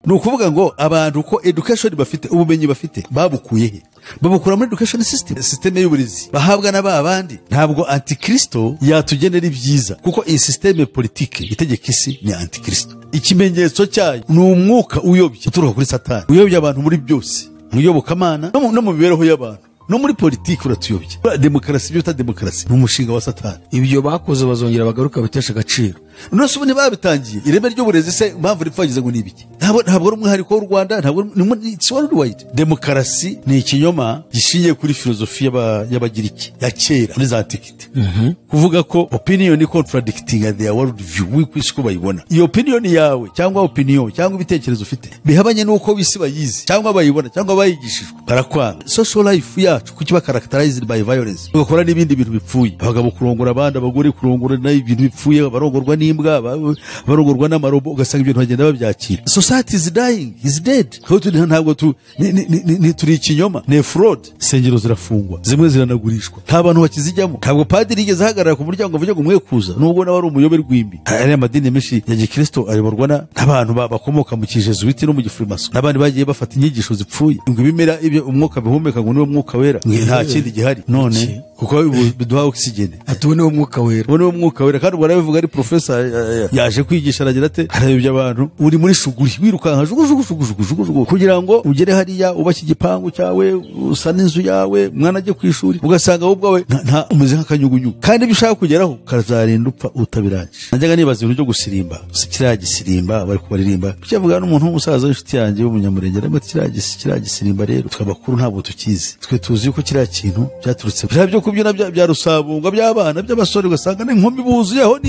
nukuvuga ngo abantu ko education bafite ubumenyi bafite babukuye he? Babukura muri education system y'uburezi bahabwa n'abandi. Ntabwo antikristo yatugenera ibyiza, kuko iyi system politique itegeka isi ni antikristo. Ikimenyetso cyayo ni umwuka uyobye uturuka kuri Satani, uyobya abantu muri byose, mu iyobokamana no mu mibereho y'abantu, no muri politiki uratuyobye. Demokarasi byo demokarasi ni umushinga wa Satani. Ibyo bakoze bazongera bagaruka bitesha agaciro. Nose ubu babitangiye ireme ry'uburezi se mpamvu ripfagize ngo nibiki? Ntabwo ari umwihariko w'u Rwanda, ntabwo it's worldwide. Demokarasi ni ikinyoma gishingiye kuri filozofi y'abagiriki ya kera muri za antiquity. Kuvuga ko opinion ni contradicting their world view, wikwisi ko bayibona. Iyo opinion yawe cyangwa opinion cyangwa ibitekerezo ufite bihabanye nuko bisi bayizi cyangwa bayibona cyangwa bayigishijwe, barakwanga. Social life yacu kukiba characterized by violence, ugakora n'ibindi bintu bipfuye, abagabo kurongora abandi, abagore kurongora n'ibintu bipfuye, barongorwa n'imbwa, barongorwa n'amarobo, ugasanga ibintu bagenda babyakira. Society is dying, is dead. Ntabwo turi ikinyoma, ni fraud. Sengero zirafungwa, zimwe ziranagurishwa, nta bantu bakizijyamo. Ntabwo padiri yigeze ahagarara ku muryango avuga ngo mwe kuza, nubwo nawe ari umuyobe rw'imbi. Hari amadini menshi ya gikristo ayoborwa n'abantu bakomoka mu kijesuiti no mu gifrimaso, n'abandi bagiye bafata inyigisho zipfuye ngo ibimera ibyo umwuka bihumeka ngo niwo mwuka wera, nta kindi gihari. None kuko biduha oxygen, atubone umwuka wera, ubone umwuka wera. Kandi ubwo arabivuga ari professor yaje kwigisha, aragira ate, arabibya abantu uri muri shuguri wirukanka jugujugujugujugujugu kugira ngo ugere hariya ubashye igipangu cyawe, usana inzu yawe, mwana ajye ku ishuri, ugasanga wowe bwawe nta umeze nk'akanyugunyugu, kandi bishaka kugeraho kazarinda upfa utabirangije. Najyaga nibaza ibintu byo gusirimba, kiriya gisirimba bari kubaririmba, cyavuga n'umuntu w'umusaza w'inshuti yanjye w'umunyamurenge, arimo kiriya gisirimba rero twabakuru ntabwo tukizi, twe tuzi yuko kiriya kintu byaturutse byo kubyina bya rusabunga by'abana by'abasore, ugasanga n'inkumi buzuyeho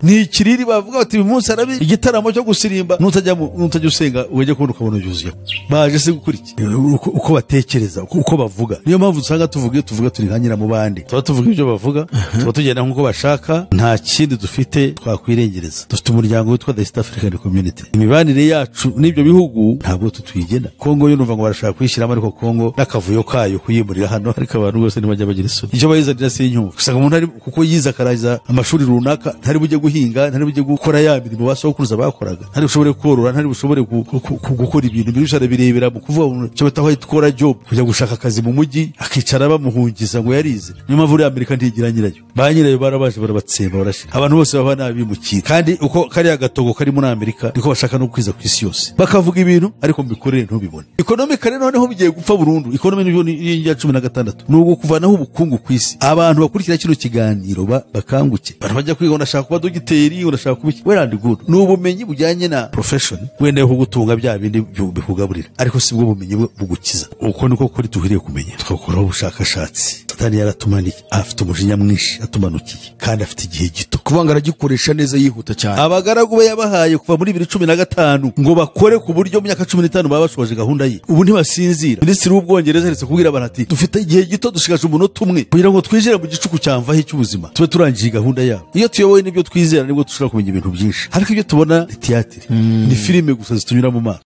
ni ikiriri bavuga bati uyu munsi arabi igitaramo cyo gusirimba, nutajya usenga ujye kubona ukabona byuzuyeho. Baje se gukurikira uko batekereza, uko bavuga. Niyo mpamvu usanga tuvuga turi nkanyira mu bandi, tuba tuvuga ibyo bavuga, tuba tugenda nk'uko bashaka, nta kindi dufite twakwirengereza. Dufite umuryango witwa The East African Community. Imibanire yacu n'ibyo bihugu ntabwo tutwigena. Kongo yo numva ngo barashaka kwishyiramo, ariko Kongo n'akavuyo kayo kuyimurira hano, ariko abantu bose ntibajya bagira isoni. Icyo bayizanira si inyungu, usanga umuntu ari kuko yize akaraza amashuri runaka, ntari bujye guhinga, ntari bujye gukora ya mirimo basokuruza bakoraga, ntari bushobore korora, ntari bushobore gukora ibintu birusha birebera mu kuvuga cyo bataho ikora job, kujya gushaka akazi mu mujyi akicara bamuhungiza ngo yarize. Niyo mpamvu uri Amerika ntigira nyirayo, ba nyirayo barabaje barabatsemba barashira, abantu bose baba nabimukira. Kandi uko kariya gatogo kari muri Amerika niko bashaka no kwiza ku isi yose, bakavuga ibintu ariko mbikorere ntubibone. Economically noneho bigiye gupfa burundu. Economy ni ya 16 nugo kuvanaho ubukungu ku isi. Abantu bakurikira kino kiganiro bakanguke, abantu bajya kwiga, unashaka kuba dogiteri, unashaka kuba well and good, n'ubumenyi bujyanye na profession, wenda yo kugutunga bya bindi bikugaburira, ariko si bwo bumenyi bugukiza. Uko niko kuri tuhiriye kumenya, tukakoraho ubushakashatsi. Satani yaratumaniye, afite umujinya mwinshi, atumanukiye kandi afite igihe gito, kubanga aragikoresha neza yihuta cyane. Abagaragu be yabahaye kuva muri 2015 ngo bakore ku buryo mu myaka 15 baba bashoje gahunda ye. Ubu ntibasinzira. Minisitiri w'Ubwongereza aretse kubwira abantu ati dufite igihe gito, dushigaje umunota umwe kugira ngo twinjire mu gicuku cyamvaho cy'ubuzima, tube turangije gahunda yabo. Iyo tuyoboye n'ibyo twizera nibwo dushobora kumenya ibintu byinshi, ariko ibyo tubona ni theatre, ni filime gusa zitunyura mu maso.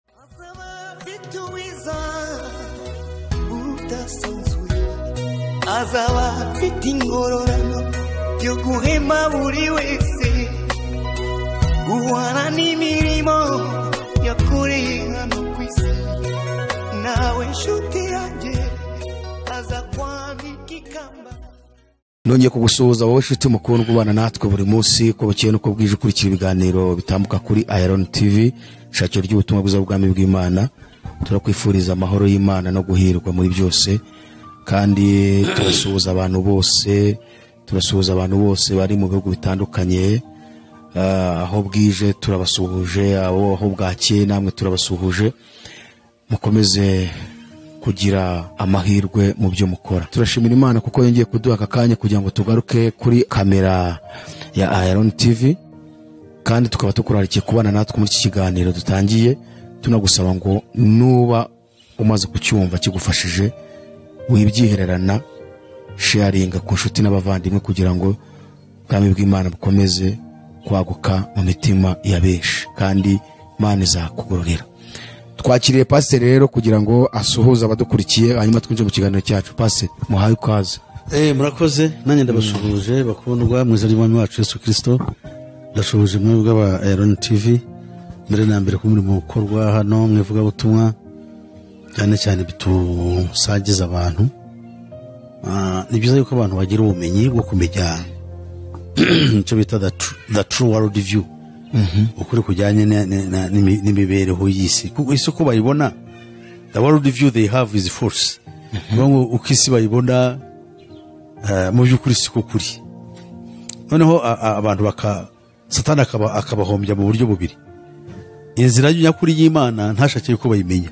Azaba afite ingororano yo guhema buri wese, guhana n'imirimo yakoreye hano ku isi. Nawe nshuti yanjye aza kwambika ikamba. Nongeye kugusuhuza wowe nshuti mukundwa ubana natwe buri munsi, ko bukeye nuko bwije ukurikira ibiganiro bitambuka kuri Iron TV, shakiro ry'ubutumwa bwiza bw'Ubwami bw'Imana. Turakwifuriza amahoro y'Imana no guhirwa muri byose, kandi turasuhuza abantu bose bari mu bihugu bitandukanye. Aho bwije turabasuhuje, aho bwakeye namwe turabasuhuje. Mukomeze kugira amahirwe mu byo mukora. Turashimira Imana kuko yongeye kuduha akanya kugira ngo tugaruke kuri kamera ya Iron TV, kandi tukaba tukurarikiye kubana natwe muri iki kiganiro dutangiye. Tunagusaba ngo nuba umaze kucyumva kigufashije, wibyihererana, sharinga ku nshuti n'abavandimwe kugira ngo Ubwami bw'Imana bukomeze kwaguka mu mitima ya benshi, kandi Imana izakugororera. Twakiriye Pastor rero kugira ngo asuhuze abadukurikiye, hanyuma twinjire mu kiganiro cyacu. Pastor, muhaye ikaze. Murakoze, nanjye ndabasuhuje bakundwa mu izina ry'Umwami wacu Yesu Kristo. Ndashuhuje mwebwe bwa Iron TV, mbere na mbere ko muri mu gukorwa hano mwivuga butumwa cyane cyane bitusagiza abantu. Ni byiza yuko abantu bagira ubumenyi bwo kumenya icyo bita the true world view, ukuri kujyanye n'imibereho y'isi. Kuko isi uko bayibona, the world view they have is false. Uko isi bayibona mu by'ukuri siko kuri. Noneho abantu Satani akabahombya mu buryo bubiri. Inzira y'ukuri y'Imana ntashake yuko bayimenya.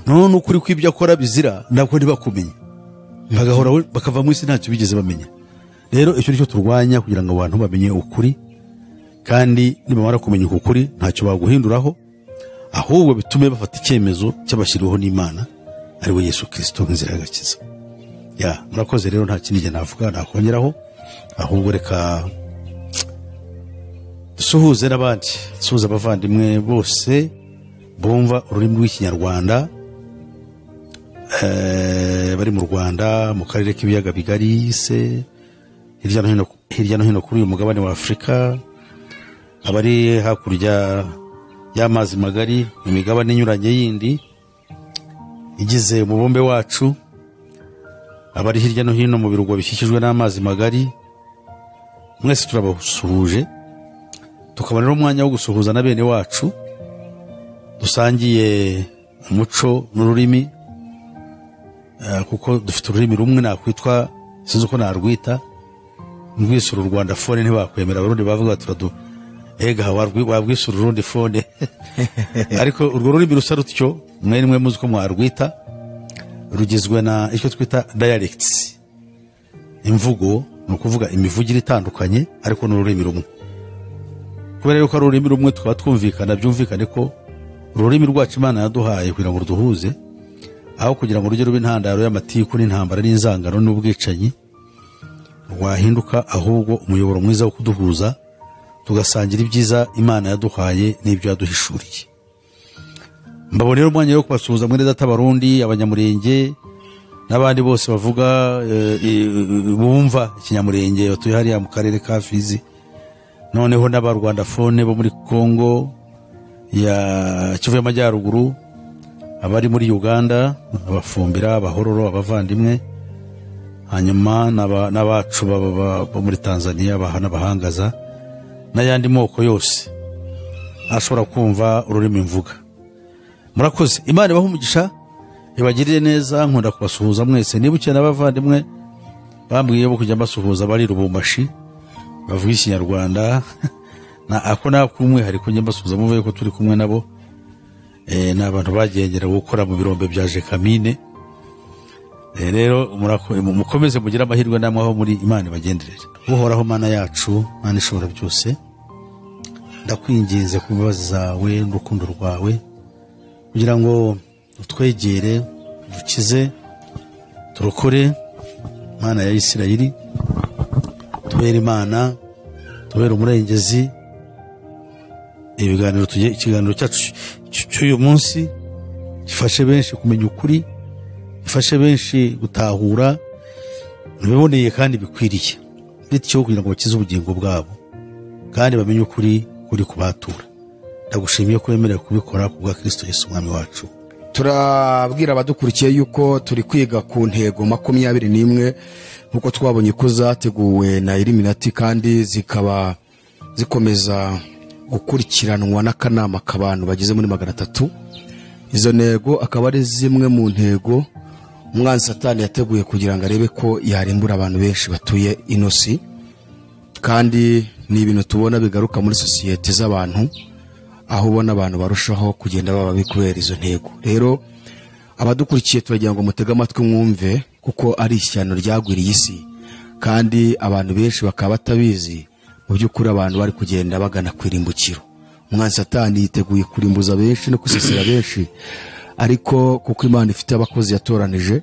None ukuri kw'ibyo akora bizira ntabwo ntibakumenya. Bagahora bakava mu isi ntacyo bigeze bamenya. Rero icyo nicyo turwanya kugira ngo abantu bamenye ukuri, kandi nibamara kumenya ukuri ntacyo baguhinduraho, ahubwo bitume bafata icyemezo cy'abashyiriweho n'Imana ari we Yesu Kristo nk'inzira y'agakiza. Murakoze rero, nta kindi navuga nakongeraho, ahubwo reka dusuhuze n'abandi, dusuhuze abavandimwe bose bumva ururimi rw'Ikinyarwanda bari mu Rwanda, mu karere k'ibiyaga bigari se, hirya no hino kuri uyu mugabane wa Afurika, abari hakurya y'amazi magari, mu migabane inyuranye yindi igize umubumbe wacu, abari hirya no hino mu birwa bikikijwe n'amazi magari, mwese turabasuhuje. Tukabona umwanya wo gusuhuza na bene wacu dusangiye umuco n'ururimi, kuko dufite ururimi rumwe nakwitwa, sinzi uko narwita, rwisura u Rwanda phone ntibakwemera, abarundi bavuga turadu ega wabwisura urundi phone ariko urwo rurimi rusa rutyo mwe muzi ko mwarwita, rugizwe na icyo twita dialects, imvugo, no kuvuga imivugire itandukanye, ariko n'ururimi rumwe. Kubera yuko ari ururimi rumwe, tukaba twumvikana, byumvikane ko ururimi rwacu Imana yaduhaye kugira ngo ruduhuze, aho kugira ngo rujye ruba intandaro y'amatiku n'intambara n'inzangano n'ubwicanyi, rwahinduka ahubwo umuyoboro mwiza wo kuduhuza, tugasangira ibyiza Imana yaduhaye n'ibyo yaduhishuriye. Mbabonera umwanya wo kubasuhuza mwene data Barundi, Abanyamurenge n'abandi bose bavuga bumva Ikinyamurenge batuye hariya mu karere ka Fizi, noneho n'abarwandafone bo muri Kongo ya Kivu y'Amajyaruguru, abari muri Uganda, abafumbira, abahororo, abavandimwe, hanyuma n'abacu bo muri Tanzania, n'abahangaza n'ayandi moko yose ashobora kumva ururimi mvuga. Murakoze, Imana ibahe umugisha, ibagirire neza. Nkunda kubasuhuza mwese, nibuke n'abavandimwe bambwiye bo kujya mbasuhuza bari Lubumbashi bavuga Ikinyarwanda ako nakumwe hari kunye mbasuhuza muvuye ko turi kumwe nabo, n'abantu bagengera gukora mu birombe bya Jekamine. Rero mukomeze mugira amahirwe namwe aho muri, Imana bagenderere. Uhoraho Mana yacu, Mana ishobora byose, ndakwinginze ku mbabazi zawe n'urukundo rwawe, kugira ngo utwegere, dukize, turokore, Mana ya Isirayeli, tubere Imana, tubere umurengezi. Ikiganiro cyacu cy'uyu munsi gifashe benshi kumenya ukuri, gifashe benshi gutahura biboneye kandi bikwiriye, bityo kugira ngo bakize ubugingo bwabo kandi bamenye ukuri kuri kubatura. Ndagushimiye ko wemerewe kubikora ku bwa Kristo Yesu umwami wacu. Turabwira abadukurikiye yuko turi kwiga ku ntego 21 nkuko twabonye ko zateguwe na Illuminati, kandi zikaba zikomeza gukurikiranwa n'akanama k'abantu bageze muri 300. Izo ntego akaba ari zimwe mu ntego umwanzi Satani yateguye kugira ngo arebe ko yarimbura abantu benshi batuye inosi, kandi ni ibintu tubona bigaruka muri societe z'abantu, aho ubona abantu barushaho kugenda baba bikubera izo ntego. Rero abadukurikiye turagira ngo mutege amatwi mwumve, kuko ari ishyano ryagwiriye isi, kandi abantu benshi bakaba batabizi. Mu by'ukuri abantu bari kugenda bagana kwirimbukiro. Umwanzi Satani yiteguye kurimbuza benshi no kusesera benshi, ariko kuko Imana ifite abakozi yatoranije,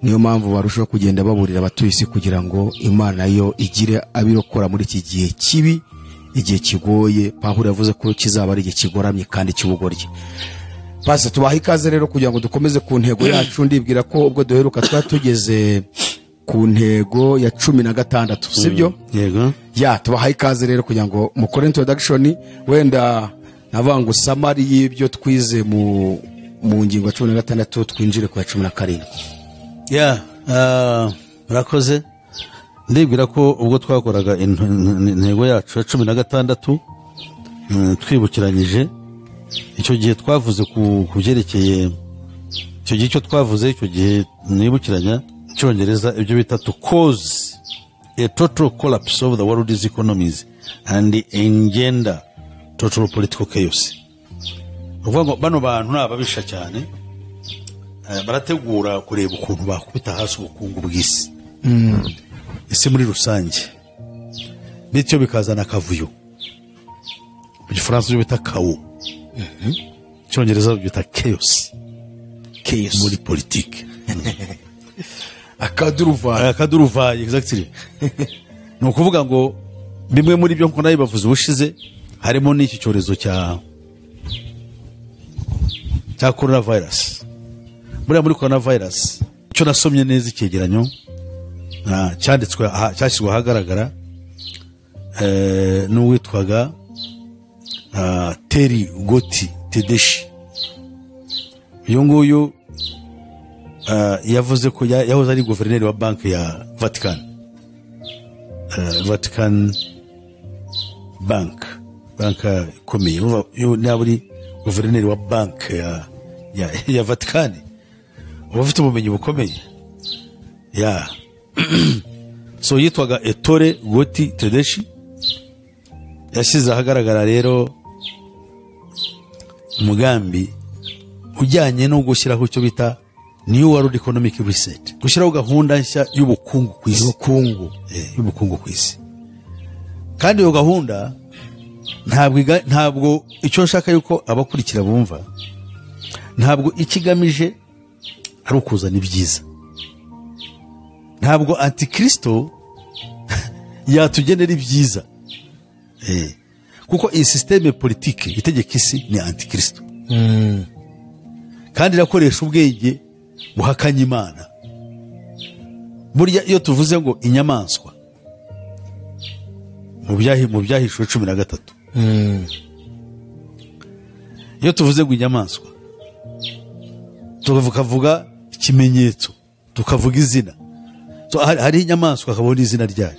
niyo mpamvu barushaho kugenda baburira abatuye isi kugira ngo Imana yo igire abirokora muri iki gihe kibi, igihe kigoye. Pawulo yavuze ko kizaba ari igihe kigoramye kandi cy'ubugoryi. Pase tubaha ikaze rero kugira ngo dukomeze ku ntego yacu. Ndibwira ko ubwo duheruka twatugeze ku ntego ya 16, sibyo? Yego. Tubaha ikaze rero kugira ngo mukore introduction, wenda navuga ngo samari y'ibyo twize mu ngingo ya 16 twinjire ku ya 17. murakoze. Ndibwira ko ubwo twakoraga intego yacu ya 16 twibukiranyije icyo gihe twavuze ku byerekeye icyo gihe cyo twavuze icyo gihe nibukiranya Icyongereza ibyo bita to cause a total collapse of the world's economies and engender total political chaos. Uvuga ngo bano bantu nababisha cyane barategura kureba ukuntu bakubita hasi ubukungu bw'isi isi muri rusange, bityo bikazana akavuyo. Mu Gifaransa byo bita chaos, Icyongereza byo bita chaos muri politique. akaduruvaye exactly. Ni ukuvuga ngo bimwe muri byo nko nayo bavuze ubushize harimo n'iki cyorezo cya coronavirus. Muri coronavirus icyo nasomye neza icyegeranyo cyashyizwe ahagaragara n'uwitwaga Terry Goti Tedeshi. Uyu nguyu yavuze ko yahoze ari guverineri wa banki ya Vatican bank ikomeye. Niba uri guverineri wa banki ya Vatican uba ufite ubumenyi bukomeye. So yitwaga Ettore Goti Tedeshi yashyize ahagaragara rero umugambi ujyanye no gushyiraho icyo bita New World Economic Reset, gushyiraho gahunda nshya y'ubukungu ku isi. Y'ubukungu ku isi. Kandi iyo gahunda ntabwo icyo nshaka yuko abakurikira bumva, ntabwo ikigamije ari ukuzana ibyiza. Ntabwo antikristo yatugenera ibyiza, kuko iyi systeme politique itegeka isi ni antikristo, kandi irakoresha ubwenge buhakanye Imana. Burya iyo tuvuze ngo inyamaswa mu byahishuwe 13, iyo tuvuze ngo inyamaswa tukavuga ikimenyetso, tukavuga izina. So hari inyamaswa akabona izina ryayo,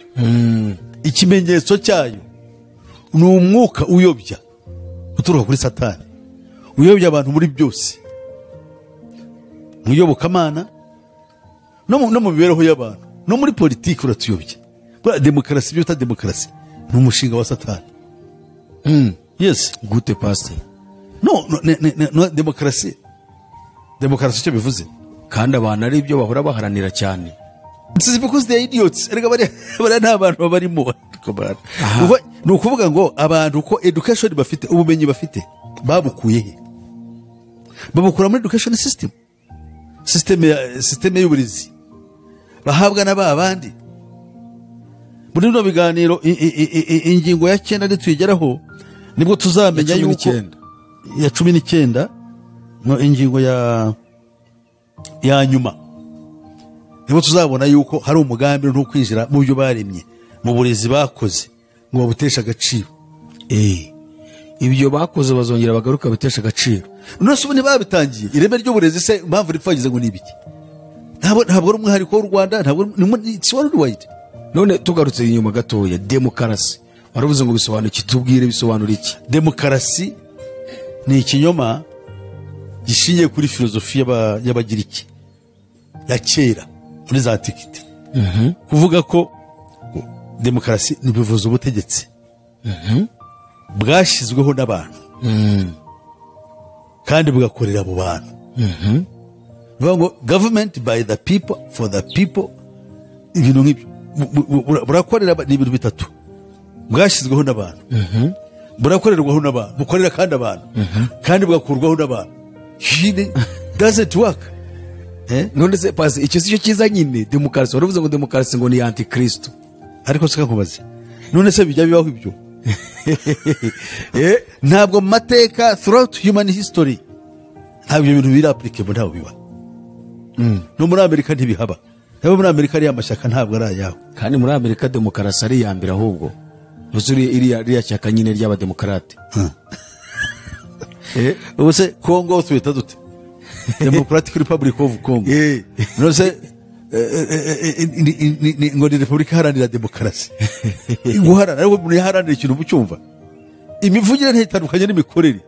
ikimenyetso cyayo ni umwuka uyobya uturuka kuri Satani, uyobya abantu muri byose, mu iyobokamana no mu mibereho y'abantu no muri politiki uratuyobya. Demokarasi bita demokarasi ni umushinga wa Satani. Yes, gute pastor? No, demokarasi icyo bivuze, kandi abantu ari byo bahora baharanira cyane. This is because they are idiots. Erega bari nta bantu barimo. Ni ukuvuga ngo abantu ko education bafite, ubumenyi bafite babukuye he? Babukura muri education system y'uburezi bahabwa n'abandi. Muri bino biganiro ingingo ya 9 ari tuyigeraho nibwo tuzamenya yuko ya 19 no ingingo ya nyuma nibo tuzabona yuko hari umugambi no kwinjira mu byo baremye mu burezi bakoze ngo babutesha agaciro. Ibyo bakoze bazongera bagaruka batesha agaciro. None ubone babitangiye ireme ry'uburezi se impamvu ripfagize ngo nibiki? Ntabwo ari umwihariko w'u Rwanda, ntabwo ni worldwide. None tugarutse inyuma gatoya, demokarasi baravuze ngo bisobanuki, tubwire bisobanura iki? Demokarasi ni ikinyoma gishingiye kuri filozofi y'abagiriki ya kera muri za antikite. Kuvuga ko demokarasi ni bivuze ubutegetsi bwashyizweho n'abantu kandi bugakorera abo bantu. Bivuga ngo government by the people for the people. Ibintu nk'ibyo burakorera ni ibintu bitatu: bwashyizweho n'abantu, burakorerwaho n'abantu, bukorera kandi abantu, kandi bugakurwaho n'abantu. Doesn't work. None se pasi icyo cyo kiza nyine demokarasi. Baravuze ngo demokarasi ngo ni antikristo. Ariko sika nkubaze, none se bijya bibaho ibyo? Ntabwo mateka throughout human history ntabwo ibintu biri applicable, ntabwo biba. No muri Amerika ntibihaba. Nabo muri Amerika ari amashyaka ntabwo ari ayaho. Kandi muri Amerika demokarasi ari yambira ahubwo. Nuzuri iriya cyaka nyine ry'abademokarate. ubu se Congo twita dute Democratic Republic of Congo no se ngo ni Repubulika Iharanira Demokarasi guharana ariko umuntu yaharanira ikintu mucyumva imivugire ntitandukanye n'imikorere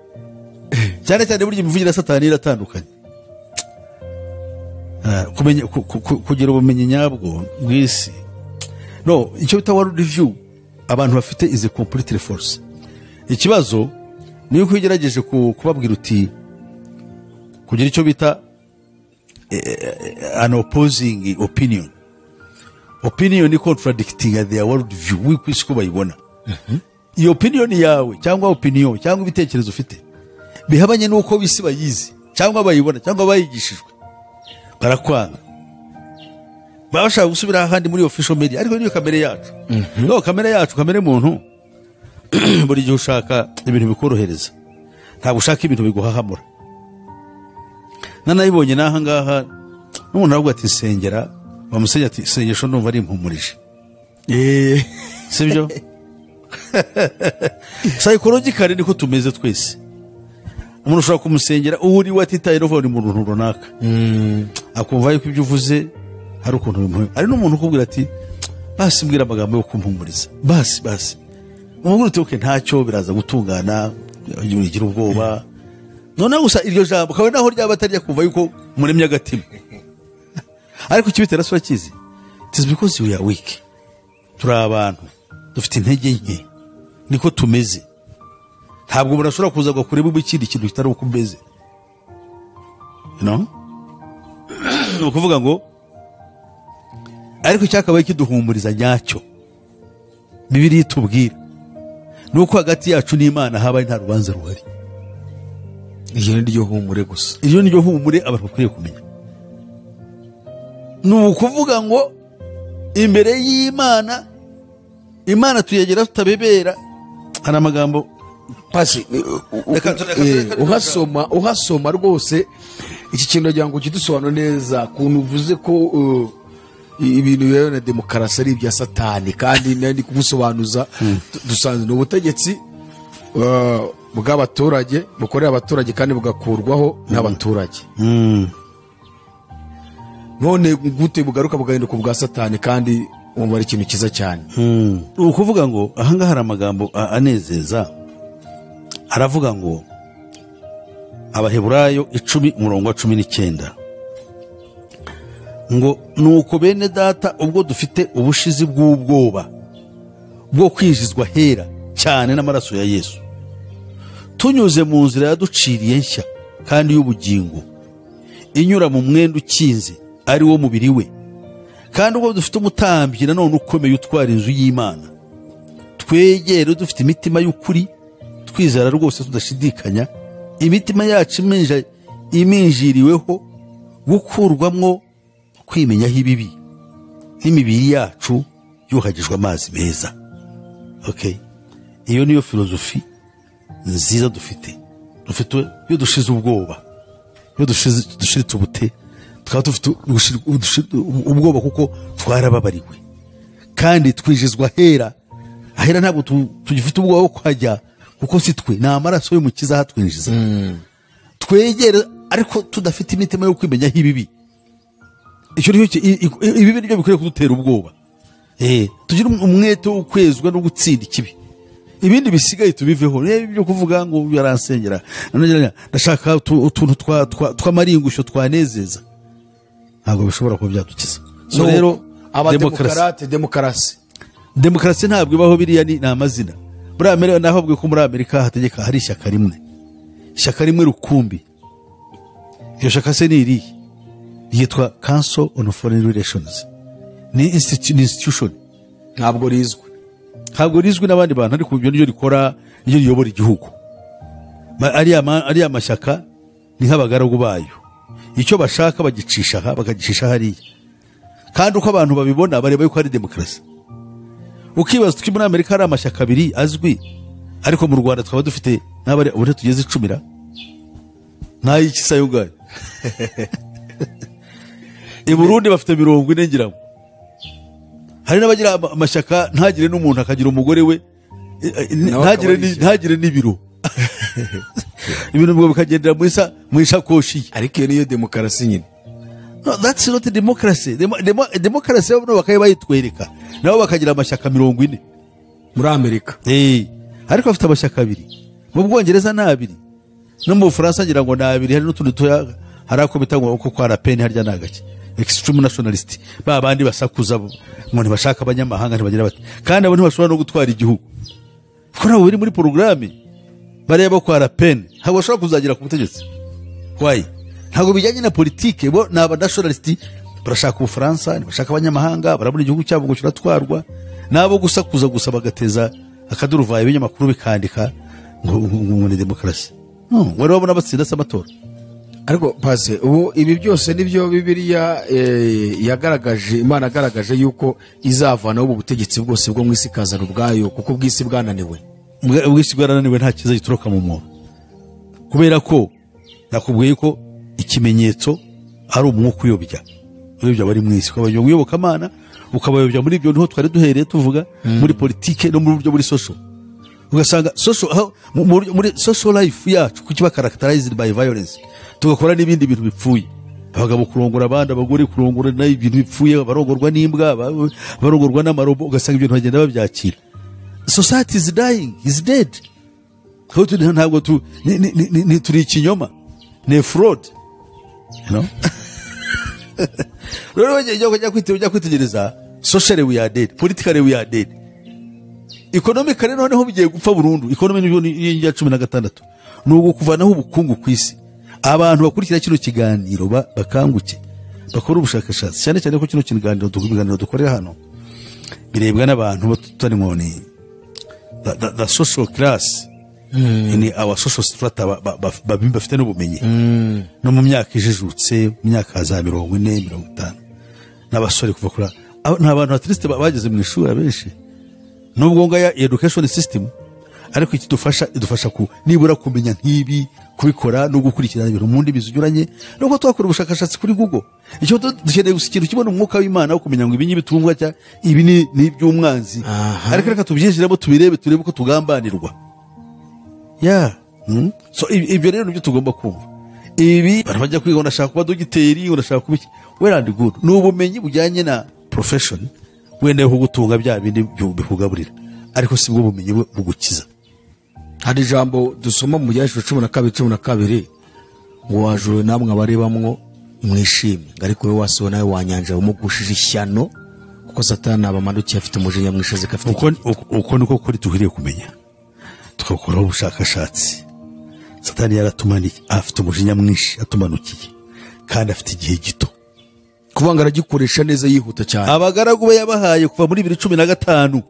cyane cyane burya imivugire ya satani iratandukanye kumenya kugira ubumenyi nyabwo bw'isi no icyo bita world review abantu bafite izi complete force ikibazo ni uko ugerageje kubabwira uti kugira icyo bita an opposing opinion ni contradicting their world view wikwisi ko bayibona iyo opinion yawe cyangwa opinion cyangwa ibitekerezo ufite bihabanye nuko bisi bayizi cyangwa bayibona cyangwa bayigishijwe barakwanga bashaka gusubira ahandi muri official media ariko niyo kamere yacu no kamere yacu kamere muntu buri gihe ushaka ibintu bikorohereza ntabwo ushaka ibintu biguhahamura nanayibonye naha ngaha n'umuntu aravuga ati sengera bamusenya ati sengesho ndumva ari impumurije sibyo psychologically niko tumeze twese umuntu ushobora kumusengera uri watitaye no vuri mu runtu runaka akumva yuko ibyo uvuze hari ukuntu bimuhe ari n'umuntu ukubwira ati basi mbwira amagambo yo kumpumuriza basi umubwira uti okay ntacyo biraza gutungana ugira ubwoba none gusa iryo jambo kawe naho ryaba atari kumva yuko muremye agatima ariko kibitera sura kizi it is because you are weak turi abantu dufite intege nke niko tumeze ntabwo murashobora kuza kureba ikindi kintu kitari uko umeze no no kuvuga ngo ariko cyakabaye kiduhumuriza nyacyo Bibiliya itubwira nuko hagati yacu n'Imana habaye nta rubanza ruhari iyo ni ryo humure gusa iyo ni ryo humure abantu bakwiye kumenya nukuvuga ngo imbere y'Imana Imana tuyegera tutabebera ana magambo pasi uhasoma rwose iki kintu nagira ngo kidusobanure neza kuntu uvuze ko ibintu bibaye na demokarasi ari ibya satani kandi ndi kubusobanuza dusanzwe n'ubutegetsi bw'abaturage bukorera abaturage kandi bugakurwaho n'abaturage none gute bugaruka bugahinduka bwa satani kandi umva ari ikintu kiza cyane ukuvuga ngo ahangaha hari amagambo anezeza aravuga ngo Abaheburayo 10:19 ngo nuko bene data ubwo dufite ubushizi bw'ubwoba bwo kwijizwa hera cyane n'amaraso ya Yesu tunyuze mu nzira yaduciriye nshya kandi y'ubugingo inyura mu mwenda ukinze ari wo mubiri we kandi ubwo dufite umutambyi nanone ukomeye utwara inzu y'Imana twegere dufite imitima y'ukuri twizera rwose tudashidikanya imitima yacu iminjiriweho gukurwamwo kwimenyaho ibibi n'imibiri yacu yuhagijwe amazi meza okay iyo niyo filozofi nziza dufite iyo dushize ubwoba iyo dushiritse ubute twaba dufite ubwoba kuko twarababariwe kandi twijizwa ahera ntabwo tugifite ubwoba bwo kwajya kuko si twe ni amaraso y'umukiza hatwinjiza twegere ariko tudafite imitima yo kwimenyaho ibibi icyo niyo ibibi nibyo bikwiriye kudutera ubwoba tugira umwete wo kwezwa no gutsinda ikibi ibindi bisigaye tubiveho byo kuvuga ngo yaransengera ndashaka utuntu tw'amaringusho twanezeza ntabwo bishobora kuba byadukiza so rero demokarasi ntabwo ibaho biriya ni amazina muri Amerika naho ko muri Amerika hategeka hari ishyaka rimwe rukumbi iyo shaka se ni irihe yitwa Council on Foreign Relations ni institution ntabwo rizwi n'abandi bantu ariko ibyo niryo rikora niryo riyobora igihugu ari amashyaka ni nk'abagaragu bayo icyo bashaka bakagicisha hariya kandi uko abantu babibona bareba yuko ari demokarasi ukibaza tuki muri Amerika hari amashyaka abiri azwi ariko mu Rwanda twaba dufite n'abari ubu tugeze 10 n'ay'ikisayo gayo i Burundi bafite 40 ngira ngo hari n'abagira amashyaka ntagire n'umuntu akagira umugore we ntagire n'ibiro ibintu bwo bikagendera mu isakoshi. ariko iyo niyo demokarasi nyine. No, that's not democracy. Democracy bano bakaye bayitwereka nabo bakagira amashyaka 40 muri Amerika. Ariko bafite amashyaka 2 mu Bwongereza na 2 no mu Bufaransa ngira ngo na 2 hari n'utundi toya harako bitangwa uko kwa rapeni harya nagake extreme nationalist ba bandi basakuza ngo ntibashaka abanyamahanga ntibagira bati kandi abo ntibashobora no gutwara igihugu kuko nabo biri muri programme bareba kwa rapeni ntabwo bashobora kuzagira ku butegetsi. Why? Ntabwo bijyanye na politike bo naba nationalist barashaka Ubufaransa ntibashaka abanyamahanga barabona igihugu cyabo ngo kiratwarwa nabo gusakuza gusa bagateza akaduruvaye ibinyamakuru bikandika ngo ni demokarasi. Wari wabona batsinda amatora. Ariko pase ubu ibi byose nibyo Bibiliya yagaragaje, Imana yagaragaje yuko izavanaho ubu butegetsi bwose bwo mu isi kazana ubwayo kuko bw'isi bwananiwe. Ubwisi bwarananiwe nta kiza gituruka mu muntu kubera ko nakubwiye ko ikimenyetso ari umwuka uyobya bari mu isi ukabayoboka Imana ukabayobya muri ibyo niho twari duhereye tuvuga muri politike no muri buryo muri social. Ugasanga muri social life yacu kukiba characterized by violence tugakora n'ibindi bintu bipfuye abagabo kurongora abandi abagore kurongora n'ibintu bipfuye barongorwa n'imbwa barongorwa n'amarobo ugasanga ibyo bagenda babyakira. Society is dying, is dead. How to ntabwo ni turi ikinyoma ni fraud, you know. Rero ujya kwitegereza socially we are dead, politically we are dead, economically noneho bigiye gupfa burundu. Economy ni ya 16 nugo kuvanaho ubukungu kwisi. Abantu bakurikira kino kiganiro bakanguke bakora ubushakashatsi cyane cyane ko kino kiganiro dukorera hano birebwa n'abantu batutari ngoni the social class ni our social strata bafite n'ubumenyi no mu myaka ijijutse mu myaka za 40 50 n'abasore kuva kuri n'abantu atriste bageze mu ishuri abenshi nubwo ngo ya education system ariko idufasha ku nibura kumenya nk'ibi kubikora no gukurikirana ibintu mu ndimi zinyuranye nuko twakora ubushakashatsi kuri Google. Icyo dukeneye gusikira kibona umwuka w'Imana wo kumenya ngo ibi bitungwa cya ibi ni iby'umwanzi ariko reka tubyinjiramo turebe ko tugambanirwa. So ibyo rero nibyo tugomba kumva. Ibi barabajya kwiga unashaka kuba dogiteri unashaka kuba well and good n'ubumenyi bujyanye na profession wende ho gutunga bya bindi bihugaburira ariko si bwo bumenyi bugukiza. Hari ijambo dusoma mu Yeshu 12:12 ngo wajuru namwe abarebamwo mwishimye ariko we wasiwe nawe wanyanja umugushije ishyano kuko Satani abamanukiye afite umujinya mwishaze kafite uko niko kuri tuhiriye kumenya tukakora ubushakashatsi. Satani yaratumaniye afite umujinya mwinshi atumanukiye kandi afite igihe gito kubangara gikoresha neza yihuta cyane. Abagaragu be yabahaye kuva muri 2015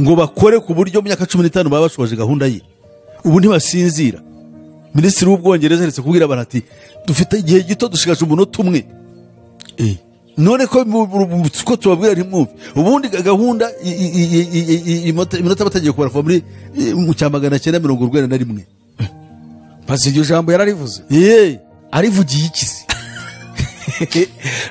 ngo bakore ku buryo mu myaka 15 babashoje gahunda ye. Ubu ntibasinzira. Minisitiri w'Ubwongereza aretse kubwira abantu ati dufite igihe gito dushigaje umunota umwe. None ko tubabwira ntimwumve ubundi gahunda iminota batagiye kubara kuva muri mu cyamagana 941. Pasi iryo jambo yararivuze. Arivugiye ikizi.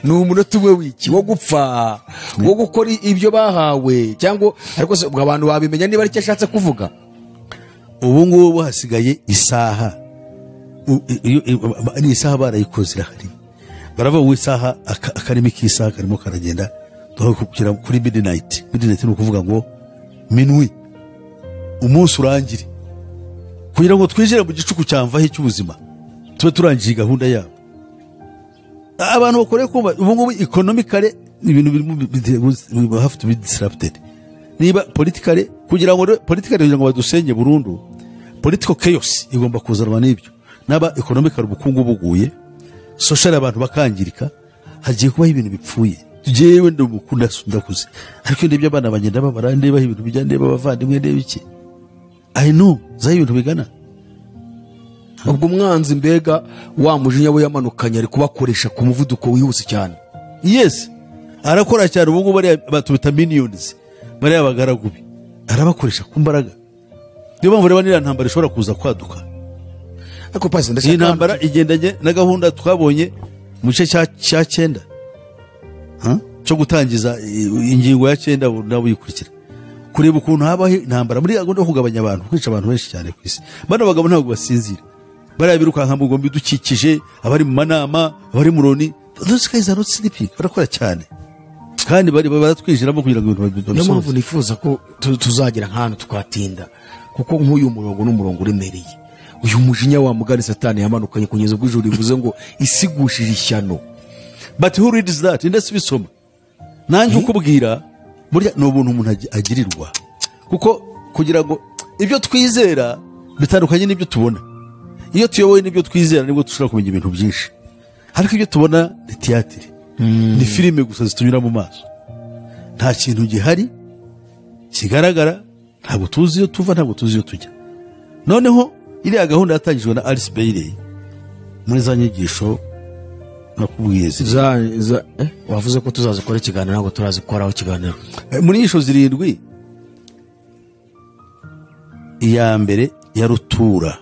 Ni umunota umwe wiki wo gupfa wo gukora ibyo bahawe cyangwa ariko se abantu babimenya niba ari cyo ashatse kuvuga. Ubu ngubu hasigaye isaha ni isaha barayikoze irahari barava mu isaha akarimi k'isaha karimo karagenda kugera kuri midnight ni ukuvuga ngo minuit umunsi urangire kugira ngo twinjire mu gicuku cyamvaho cy'ubuzima tube turangije gahunda yabo. Abantu bakoreye kumva ubu ngubu economically ibintu birimo have to be disrupted. Niba politically kugira ngo badusenye burundu political chaos igomba kuzanwa n'ibyo naba economically ubukungu buguye social abantu bakangirika hagiye kuba ibintu bipfuye. Tujewe ndumukunda ndakuze ariko ndebye abana bagenda babara ndeba ibintu bijyande babavandimwe ndebe iki I know za ibintu bigana. Ubwo umwanzi mbega wa mujinya we yamanukanye ari kubakoresha ku muvuduko wihuse cyane. Yes arakora cyane ubu ngubu batubita millions bari abagaragu bi arabakoresha ku mbaraga. Niyo mpamvu reba nira ntambara ishobora kuza kwaduka. Ariko pasi ndashaka intambara igendanye na gahunda twabonye mu gice cya 9 cyo gutangiza ingingo ya 9 nabo yikurikira kureba ukuntu habaho intambara muri gahunda yo kugabanya abantu kwica abantu benshi cyane ku isi. Bano bagabo ntabwo basinzira bariya birukanka mu ngombe idukikije, abari mu manama, abari mu Loni, those guys are not sleeping, barakora cyane kandi baratwinjiramo kugira ngo ibintu niyo mpamvu nifuza ko tuzagera nk'ahantu tukatinda, kuko nk'uyu murongo n'umurongo uremereye, uyu mujinya wa mugani satani yamanukanye kugeza ubwo ijuru rivuze ngo isigushije ishyano. But who reads that? Ndetse bisoma nanjye ukubwira burya ni ubuntu umuntu agirirwa, kuko kugira ngo ibyo twizera bitandukanye n'ibyo tubona. Iyo tuyoboye n'ibyo twizera nibwo dushobora kumenya ibintu byinshi, ariko ibyo tubona ni tiyatire, ni filime gusa zitunyura mu maso, nta kintu gihari kigaragara, ntabwo tuzi iyo tuva, ntabwo tuzi iyo tujya. Noneho iriya gahunda yatangijwe na Alice Bailey muri za nyigisho nakubwiye wavuze ko tuzazikora ikiganiro, ntabwo turazikoraho ikiganiro. Muri inyigisho 7 iya mbere ya rutura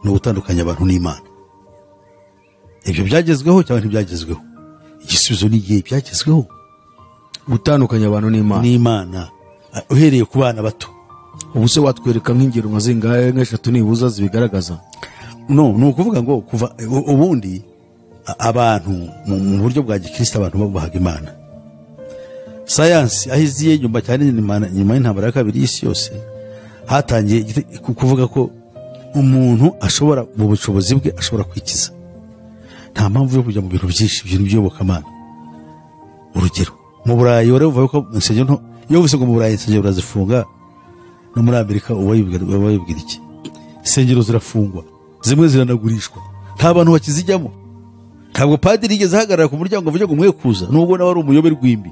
ni ugutandukanya abantu n'Imana. Ibyo byagezweho cyangwa ntibyagezweho? Igisubizo ni igihe byagezweho, gutandukanya abantu n'Imana uhereye ku bana bato. Ubu se watwereka nk'ingero nka zingahe nk'eshatu nibuza zibigaragaza? No, ni ukuvuga ngo kuva ubundi abantu mu buryo bwa gikristo abantu babahaga Imana. Science ahiziye nyuma cyane nyuma y'intambara ya kabiri y'isi yose, hatangiye kuvuga ko umuntu ashobora mu bushobozi bwe ashobora kwikiza, nta mpamvu yo kujya mu bintu byinshi ibintu by'Iyobokamana. Urugero mu Burayi waravuga ko insengero iyo uvuze ngo mu Burayi insengero barazifunga, no muri Amerika ubayibwira iki? Insengero zirafungwa, zimwe ziranagurishwa, nta bantu bakizijyamo. Ntabwo padiri yigeze ahagarara ku muryango avuga ngo mwe kuza, nubwo nawe ari umuyobe rw'imbi,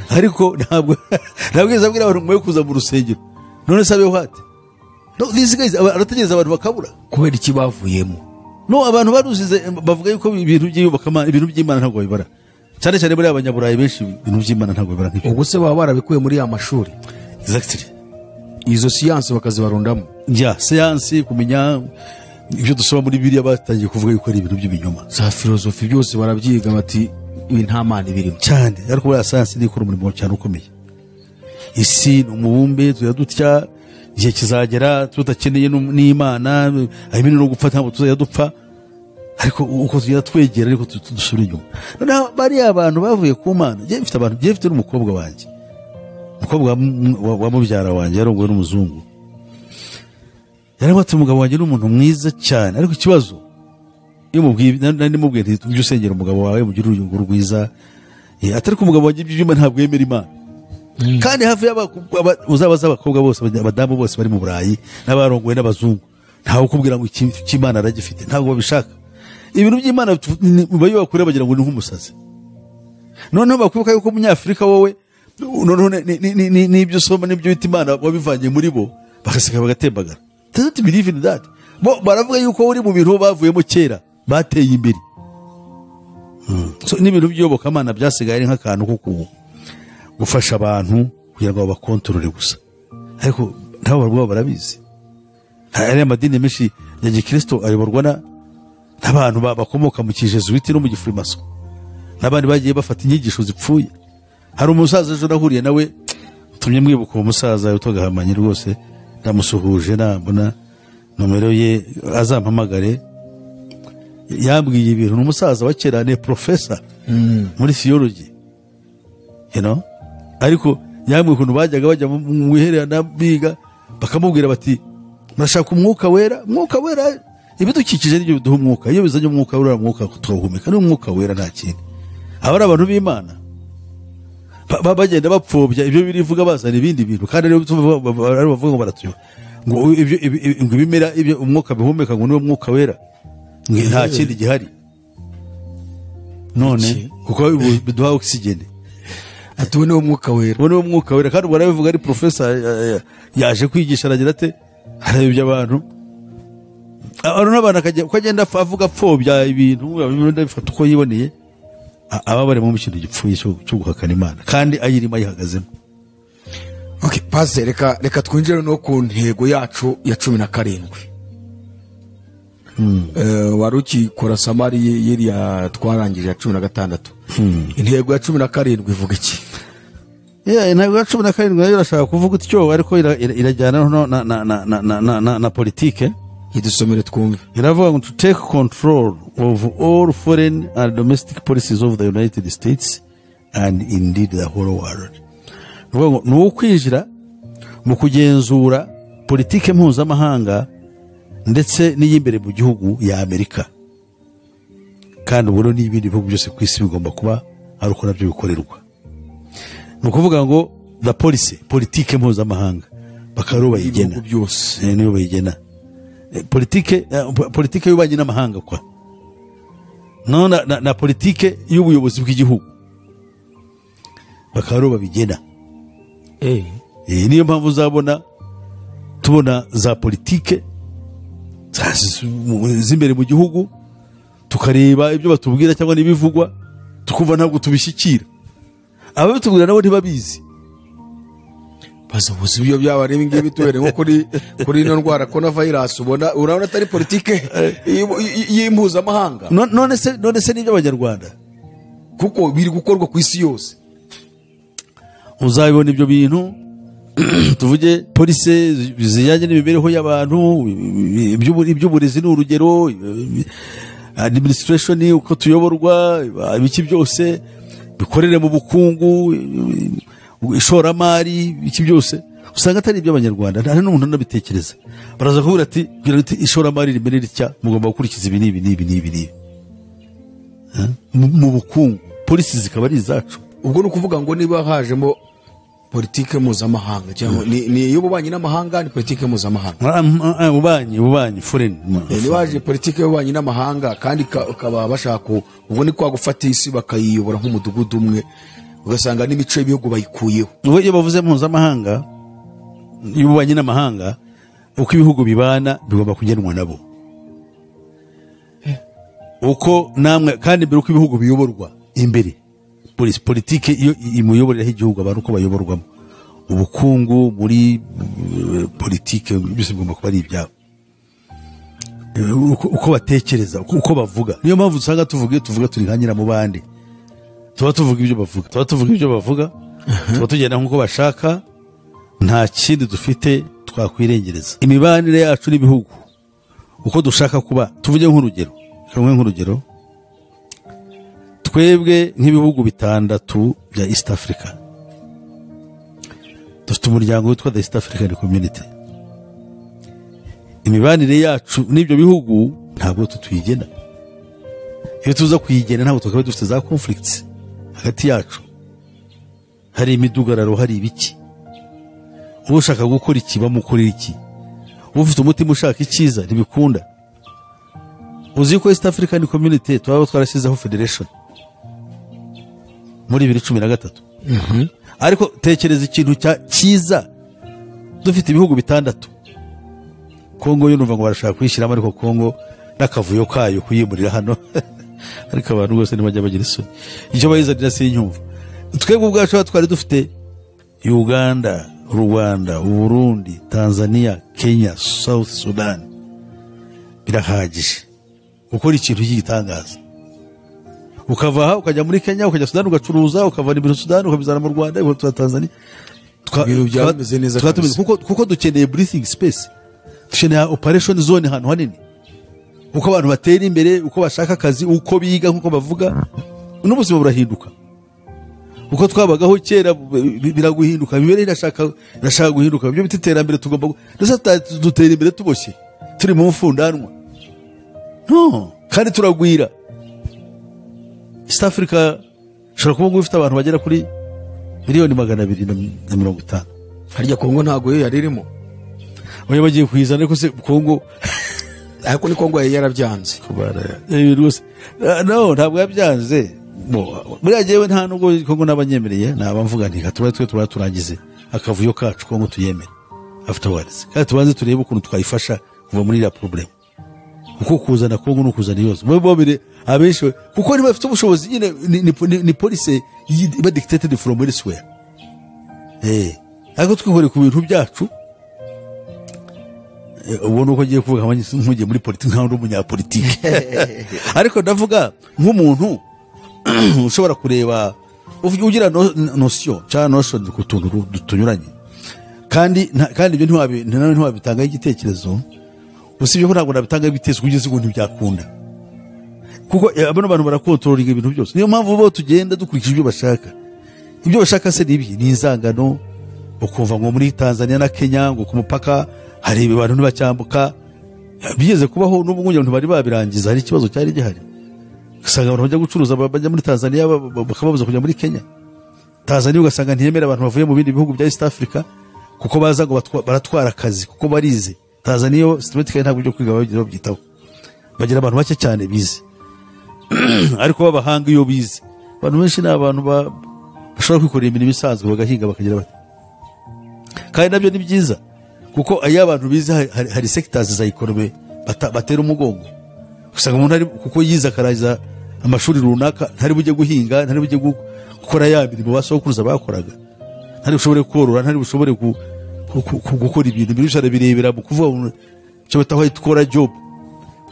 ariko ntabwo yigeze abwira abantu mwe kuza mu rusengero. None sabe hate? No, these guys arategereza abantu bakabura kubera iki bavuyemo. No, abantu baruzize bavuga yuko ibintu by'Iyobokamana, ibintu by'Imana ntabwo bibara, cyane cyane muri abanyaburayi benshi ibintu by'Imana ntabwo bibara nk'ibyo. Ubwo se baba barabikuye muri ya mashuri? Exactly. Izo siyansi bakazibarundamo. Siyansi, kumenya ibyo dusoma muri Bibiliya batangiye kuvuga yuko ari ibintu by'ibinyoma. Za filozofi byose barabyiga bati ibi nta Mana ibirimo cyane, ariko muri siyansi ni ikora umurimo cyane ukomeye. Isi ni umubumbe tuyadutya, igihe kizagera tutakeneye n'Imana, ayimene no gupfa ntabwo tuzajya dupfa, ariko uko tugenda twegera ariko dusubira inyuma. Noneho bari abantu bavuye ku Mana. Je mfite n'umukobwa wanjye, umukobwa wa mubyara wanjye yarongowe n'umuzungu. Yaramwatse umugabo wanjye n'umuntu mwiza cyane, ariko ikibazo iyo mubwiye nti ujye usengera umugabo wawe mugira urugo rwiza, atari ko umugabo wanjye by'Imana ntabwo yemera Imana. Kandi hafi uzabaza abakobwa bose, abadamu bose bari mu Burayi n'abarongowe n'abazungu, ntawe ukubwira ngo cy'Imana aragifite, ntabwo babishaka. Ibintu by'Imana bayo bakure bagira ngo ni nk'umusazi. Noneho bakwibuka yuko umunyafrika wowe noneho n'ibyo usoma n'ibyo wita Imana wabivanye muri bo, bagaseka bagatembagara. Don't believe in that. Bo baravuga yuko uri mu bintu bavuyemo kera bateye imbere. So n'ibintu by'Iyobokamana byasigaye ari nk'akantu kuko gufasha abantu kugira ngo bakontorore gusa, ariko nabo barwa barabizi. Hari amadini menshi ya gikristo ayoborwa n'abantu bakomoka mu kijesuiti no mu gifrimaso, n'abandi bagiye bafata inyigisho zipfuye. Hari umusaza ejo nahuriye nawe, tumye mwibuka uwo musaza utogahamanye rwose, ndamusuhuje nambona nomero ye azampamagare. Yambwiye ibintu, n'umusaza wa kera, ne professor muri theology, you know, ariko yambwiye ukuntu bajyaga bajya mu wihererana biga, bakamubwira bati murashaka umwuka wera. Umwuka wera ibidukikije n'ibyo biduha umwuka, iyo bizanye umwuka wera, umwuka turawuhumeka, n'umwuka wera nta kindi. Aba ari abantu b'Imana bagenda bapfobya ibyo birivuga, bazana ibindi bintu, kandi rero bavuga ngo baratuyo ngo ibimera ibyo umwuka bihumeka ngo niwo mwuka wera, nta kindi gihari. None kuko biduha oxygen, atuwe niwo mwuka wera, niwo mwuka wera. Kandi barabivuga, ari professor yaje kwigisha, aragira ate, arabibya abantu n'abantu akagenda avuga apfobya ibintu, bifata uko yiboneye, aba bari mu kintu gipfuye cyo guhakana Imana, kandi ayirimo ayihagazemo. Okay, Pastor, reka twinjire no ku ntego yacu ya 17. Wari ukikora samari yiriya twarangije ya 16. Intego ya 17 ivuga iki? Intego ya 17 nayo irashaka kuvuga utyo, ariko irajyana na politike. idusomere twumve. iravuga ngo to take control of all foreign and domestic policies of the United States and indeed the whole world. Ni ukwinjira mu kugenzura politike mpuzamahanga ndetse n'iy'imbere mu gihugu ya Amerika, kandi ubu n'ibindi bihugu byose ku isi bigomba kuba ari uko nabyo bikorerwa. Ni ukuvuga ngo the policy, politike mpuzamahanga bakaba bayigena byose, niyo bayigena politike y'ububanyi n'amahanga kwa na politike y'ubuyobozi bw'igihugu bakaba babigena. Niyo mpamvu uzabona tubona za politike z'imbere mu gihugu, tukareba ibyo batubwira cyangwa n'ibivugwa tukumva ntabwo tubishyikira, ababitubwira nabo ntibabizi. bazabuze ibyo byabareba ingibi tubereye nko kuri ino ndwara coronavirus, urabona atari politike y'impuzamahanga. None se n'ibyo abanyarwanda, kuko biri gukorwa ku isi yose. Uzabibona ibyo bintu tuvuge polisi zijyanye n'imibereho y'abantu, iby'uburezi ni urugero, administration uko tuyoborwa, ibiki byose bikorere mu bukungu, ishoramari, iki byose usanga atari iby'abanyarwanda. Nta n'umuntu unabitekereza, baraza kuvuga ati ishoramari rimere ritya, mugomba gukurikiza ibi n'ibi mu bukungu, polisi zikaba ari izacu. Ubwo ni ukuvuga ngo niba hajemo politike mpuzamahanga cyangwa ni y'ububanyi n'amahanga, ni politike mpuzamahanga, ububanyi foreign, niba haje politike y'ububanyi n'amahanga kandi ukaba bashaka, ubwo ni kwa gufata isi bakayiyobora nk'umudugudu umwe, ugasanga n'imico y'ibihugu bayikuyeho. Iyo bavuze mpuzamahanga y'ububanyi n'amahanga, uko ibihugu bibana bigomba kugenwa nabo, uko namwe kandi mbere uko ibihugu biyoborwa imbere, politike iyo imuyoboreraho igihugu abantu uko bayoborwamo, ubukungu muri politike byose bigomba kuba ari ibyabo, uko batekereza, uko bavuga. Niyo mpamvu usanga tuvuga turi nka nyiramubande, tuba tuvuga ibyo bavuga, tuba tugenda nk'uko bashaka, nta kindi dufite twakwirengereza. Imibanire yacu n'ibihugu uko dushaka kuba, tuvuge nk'urugero twebwe nk'ibihugu 6 bya East Africa dufite umuryango witwa the East African Community. Imibanire yacu n'ibyo bihugu ntabwo tutuyigena. Iyo tuza kuyigena ntabwo tukaba dufite za conflicts hagati yacu, hari imidugararo, hari ibiki. Ushaka gukora iki bamukorera iki, ufite umutima ushaka icyiza ntibikunda. Uzi ko East African Community twaba twarashyizeho federation muri 2013. Ariko tekereza ikintu cyiza dufite ibihugu 6. Kongo yo numva ngo barashaka kwishyiramo, ariko Kongo n'akavuyo kayo kuyimurira hano ariko abantu bose ntibajya bagira isoni, icyo bayizanira sinyumva. Twebwe ubwacu twari dufite Uganda, Rwanda, Burundi, Tanzania, Kenya, South Sudan, birahagije gukora ikintu cy'igitangaza. Ukava aha ukajya muri Kenya, ukajya Sudan ugacuruza, ukava muri Sudan ukabizana mu Rwanda, ukava Tanzania. Byameze neza kuko dukeneye breathing space, dukeneye operation zone hano hanini, uko abantu batera imbere, uko bashaka akazi, uko biga, nkuko bavuga, n'ubuzima burahinduka. Uko twabagaho kera biraguhinduka, bibere irashaka guhinduka. Ibyo bititerambere tugomba dutera imbere tuboshye, turi mu mfundanwa no, kandi turagwira. East Africa shobora kuba ufite abantu bagera kuri 250,000,000. Harya Kongo ntago yari irimo, oya bagiye kwizana, ariko se Kongo ariko ni Kongo yarabyanze rwose. No, ntabwo yabyanze. Muri jewe nta nubwo Kongo n'abanyemereye, nabamvuga nti tuba turangize akavuyo kacu Kongo tuyemere afterwards, kandi tubanze turebe ukuntu twayifasha kuva muri la problem. Uko kuzana Kongo no kuzana yose bobire abenshi, kuko ni bafite ubushobozi nyine, ni police ba dictated from elsewhere. Ariko twihore ku bintu byacu, ubona uko agiye kuvuga nk'ugiye muri politiki nka umunyapolitiki. Ariko ndavuga nk'umuntu ushobora kureba, ugira notion cyangwa notion ku tuntu tunyuranye, kandi ibyo ntiwabitangaho igitekerezo, usibye ko ntabwo nabitanga ibitekerezo kugeza ubu ntibyakunda kuko abano bantu barakontrolinga ibintu byose niyo mpamvu bo tugenda dukurikije ibyo bashaka se nibi ni inzangano ukumva ngo muri Tanzania na Kenya ngo ku mupaka hari abantu ntibacyambuka bigeze kubaho n'ubu ngubu abantu bari babirangiza hari ikibazo cyari gihari usanga abantu bajya gucuruza bajya muri Tanzania bakababuza kujya muri Kenya Tanzania ugasanga ntiyemera abantu bavuye mu bindi bihugu bya East Africa kuko baza ngo baratwara akazi kuko barize Tanzania systematically ntabwo byo kwiga babyitaho bagira abantu bake cyane bize ariko babahanga iyo bize abantu benshi ni abantu bashobora kwikorera imirimo isanzwe bagahinga bakagira bati kandi nabyo ni byiza kuko ayo abantu bize hari sectors za economy batera umugongo usanga umuntu ari kuko yize akaraza amashuri runaka ntari bujye guhinga ntari bujye gukora ya mirimo basokuruza bakoraga ntari bushobore korora ntari bushobore gukora ibintu birusha birebera mu kuvuga cyo bataho ikora job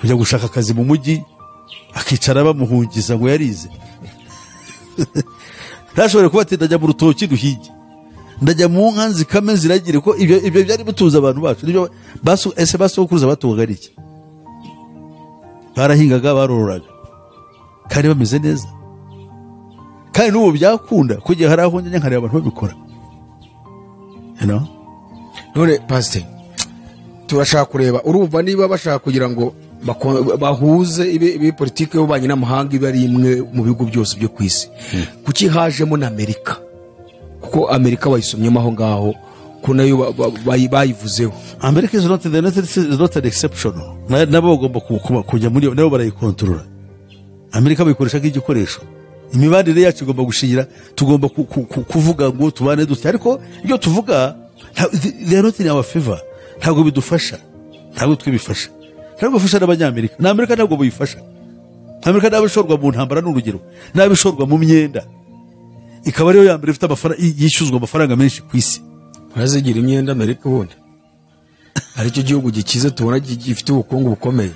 kujya gushaka akazi mu mujyi akicara bamuhungiza ngo yarize ntashobore kuba ati ndajya mu rutoki duhige ndajya mu nka zikame ziragire ko ibyo byari butuza abantu bacu nibyo ese basokuruza batugaga iki barahingaga barororaga kandi bameze neza kandi n'ubu byakunda kugiye hari aho njye nkareba abantu babikora none pastor turashaka kureba urumva niba bashaka kugira ngo bahuze ibi politike y'ububanyi n'amahanga ibe ari imwe mu bihugu byose byo ku isi kuki hajemo na Amerika kuko Amerika bayisomyemo aho ngaho ko nayo bayivuzeho America is not an exception nabo bagomba kujya muri nabo barayikontorora Amerika bayikoresha nk'igikoresho imibanire yacu igomba gushingira tugomba kuvuga ngo tubane dutya ariko iyo tuvuga they are not in our favor ntabwo bidufasha ntabwo twibifasha ntabwo bifasha n'abanyamerika na Amerika ntabwo buyifasha Amerika nabishorwa mu ntambara n'urugero nabishorwa mu myenda ikaba ariyo ya mbere ifite amafaranga yishyuzwa amafaranga menshi ku isi urazigira imyenda Amerika ubundi aricyo gihugu gikize tubona gifite ubukungu bukomeye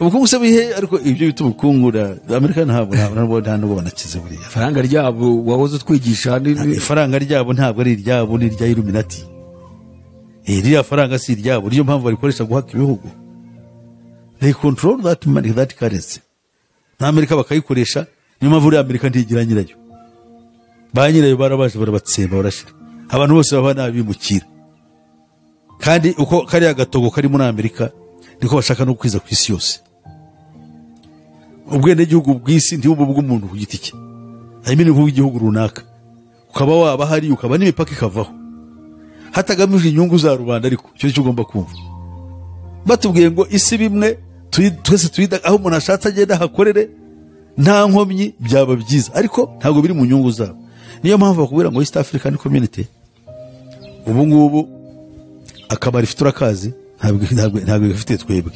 ubukungu se bihe ariko ibyo bita ubukungu Amerika ntabwo banakize buriya ifaranga ryabo wahoze twigisha ifaranga ryabo ntabwo ari iryabo ni irya Illuminati iriya faranga si iryabo niyo mpamvu barikoresha guhaka ibihugu they control that money that currency na Amerika bakayikoresha niyo mpamvu uriya Amerika ntigira nyirayo ba nyirayo barabaje barabatsemba barashira abantu bose baba nabimukira kandi uko kari agatogo kari muri Amerika niko bashaka no kwiza ku isi yose ubwene gihugu bw'isi ndi ubu bw'umuntu ku giti cye ayimene nk'ugihugu runaka ukaba waba hari ukaba n'imipaka ikavaho hatagamije inyungu za rubanda ariko cyo ugomba kumva batubwiye ngo isi bimwe twese tuyida aho umuntu ashatse agenda hakorere nta nkomyi byaba byiza ariko ntabwo biri mu nyungu zabo niyo mpamvu bakubwira ngo East African Community ubu ngubu akabari ifite urakazi ntabwo ifite twebwe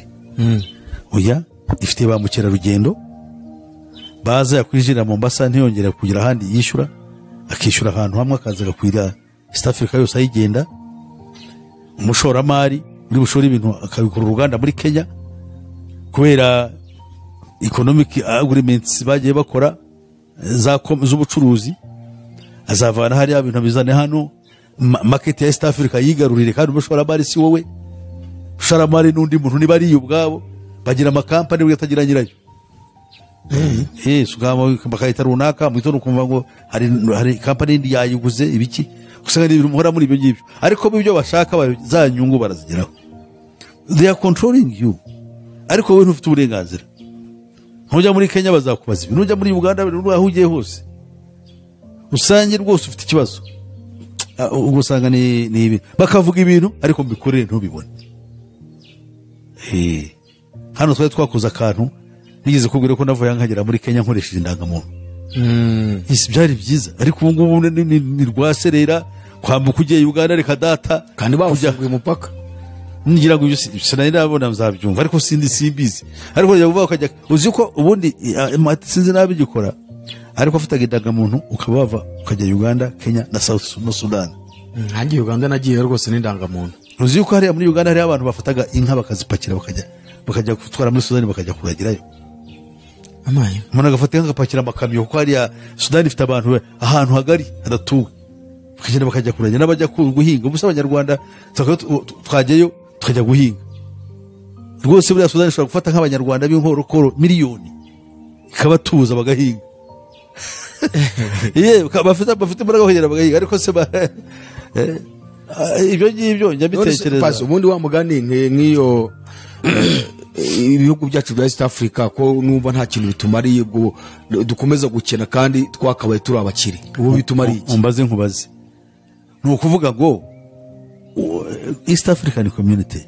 oya ifite ba mukerarugendo baza yakwijira Mombasa ntiyongera kugira ahandi yishyura akishyura ahantu hamwe akaza gakwira East Africa yose ayigenda umushoramari uri bushora ibintu akabikora uruganda muri Kenya kubera economic agreements bagiye bakora z'ubucuruzi azavana hari ibintu bizane hano market ya East Africa yigarurire kandi umushoramari si wowe ushoramari n'undi muntu niba ari ubwabo bagira amakampani bwatagira nyirayo sugama bakayita runaka mwitono kumva ngo hari company indi yayiguze ibiki usanga ibintu muhora muri ibyo ngibyo ariko byo bashaka za nyungu barazigeraho they are controlling you ariko wowe ntufite uburenganzira ntujya muri Kenya bazakubaza ibintu ujya muri Uganda aho ugiye hose usange rwose ufite ikibazo ugusanga ni bakavuga ibintu ariko mbikorere ntubibone hano twari twakoze akantu nigeze kubwira ko navuye nkagera muri Kenya nkoresheje indangamuntu isi byari byiza ariko ubu ngubu ni rwaserera kwambuka ugiye Uganda reka data kandi bafunguye umupaka ngira ngo sinari nabona mzabyumva ariko simbizi ariko yavuga ukajya uzi ko ubundi sinzi nabigikora ariko afitaga indangamuntu ukaba bava ukajya Uganda Kenya na South Sudan ntangiye Uganda nagiye rwose n'indangamuntu uzi ko hari muri Uganda hari abantu bafataga inka bakazipakira bakajya gutwara muri Sudan bakajya kuragirayo amaye umuntu agafata inka agapakira amakamyo kuko hariya Sudan ifite abantu ahantu hagari hadatuwe bakagenda bakajya kuragira n'abajya guhinga ubusa abanyarwanda twajyayo tukajya guhinga rwose buriya Sudani ishobora gufata nk'abanyarwanda b'inkorokoro miliyoni ikabatuza bagahinga bafite imbaraga bahera bagahinga ariko se ibyo ngibyo njya bitekereza. Ubundi wa mugani nk'iyo ibihugu byacu bya East Africa ko numva nta kintu bitumariye dukomeza gukena kandi twakabaye turi abakire, ubu bitumariye iki? Umbaze nkubaze, ni ukuvuga ngo East African Community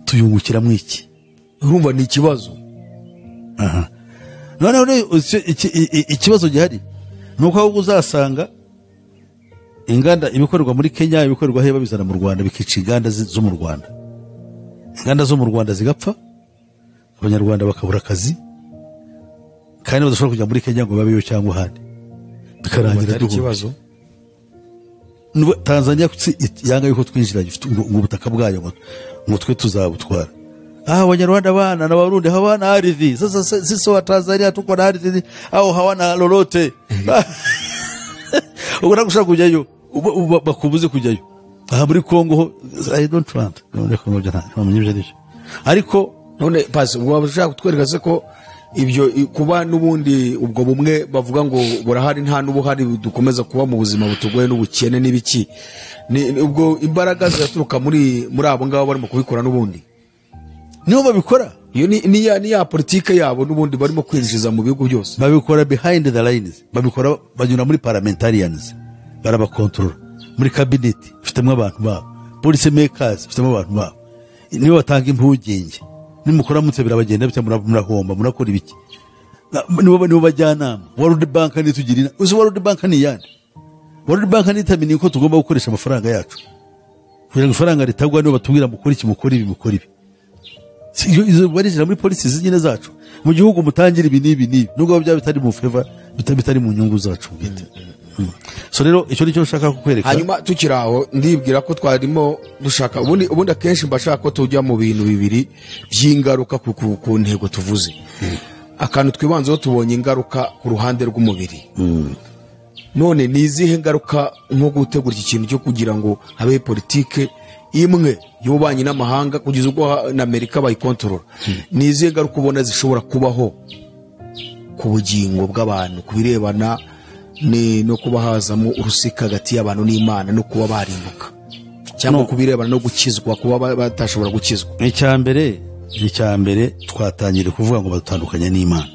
tuyungukiramo iki? Urumva ni ikibazo. Noneho ikibazo gihari ni uko ahubwo uzasanga inganda ibikorerwa muri Kenya ibikorerwa he babizana mu Rwanda bikica inganda zo mu Rwanda, inganda zo mu Rwanda zigapfa, abanyarwanda bakabura akazi kandi badashobora kujya muri Kenya ngo babeyo cyangwa ahandi, bikarangira ikibazo. Tanzania yanga yuko twinjira ngo ubutaka bwayo ngo twe tuzabutwara. Wanyarwanda bana na Warundi hawana ardhi. Sasa sisi wa Tanzania tuko na ardhi au hawana lolote. Ukora gushaka kujyayo bakubuze kujyayo. Aha muri Kongo I don't want. None ko njya nta ariko none pasi wabashaka kutwereka se ko ibyo kuba nubundi ubwo bumwe bavuga ngo burahari nta nubuhari dukomeza kuba mu buzima butugoye n'ubukene n'ibiki, ubwo imbaraga zaturuka muri abo ngabo barimo kubikora nubundi niho babikora. Iyo ni ya politike yabo nubundi barimo kwinjiza mu bihugu byose, babikora behind the lines, babikora banyura muri parliamentarians, barabakontrola muri cabinet bifitemo abantu babo, police makers bifitemo abantu babo, nibo batanga impugenge, nimukora mutse birabagenda bita murahomba murakora ibiki, nibo bajyanama. World Bank nitugirina uzi World Bank ni yandi, World Bank nitamini ko tugomba gukoresha amafaranga yacu kugira ngo ifaranga ritagwa, nibo batubwira mukora iki mukora ibi mukora ibi. Izo barizira muri polisi zinyine zacu mu gihugu mutangira ibi nibi nubwo byaba bitari mu favor bitari mu nyungu zacu bwite. So rero icyo nicyo nshaka kukwereka. Hanyuma tukiraho ndibwira ko twarimo dushaka ubundi akenshi mbashaka ko tujya mu bintu bibiri by'ingaruka ku ntego tuvuze. Akantu twibanzeho tubonye ingaruka ku ruhande rw'umubiri. None ni izihe ngaruka nko gutegura iki kintu cyo kugira ngo habe politike imwe y'ububanyi n'amahanga kugeza ubwo na Amerika bayikontorora? Ni izihe ngaruka ubona zishobora kubaho ku bugingo bw'abantu kubirebana no kuba hazamo urusika hagati y'abantu n'Imana no kuba barimbuka, cyangwa kubirebana no gukizwa kuba batashobora gukizwa? Icyambere twatangire kuvuga ngo batandukanye n'Imana.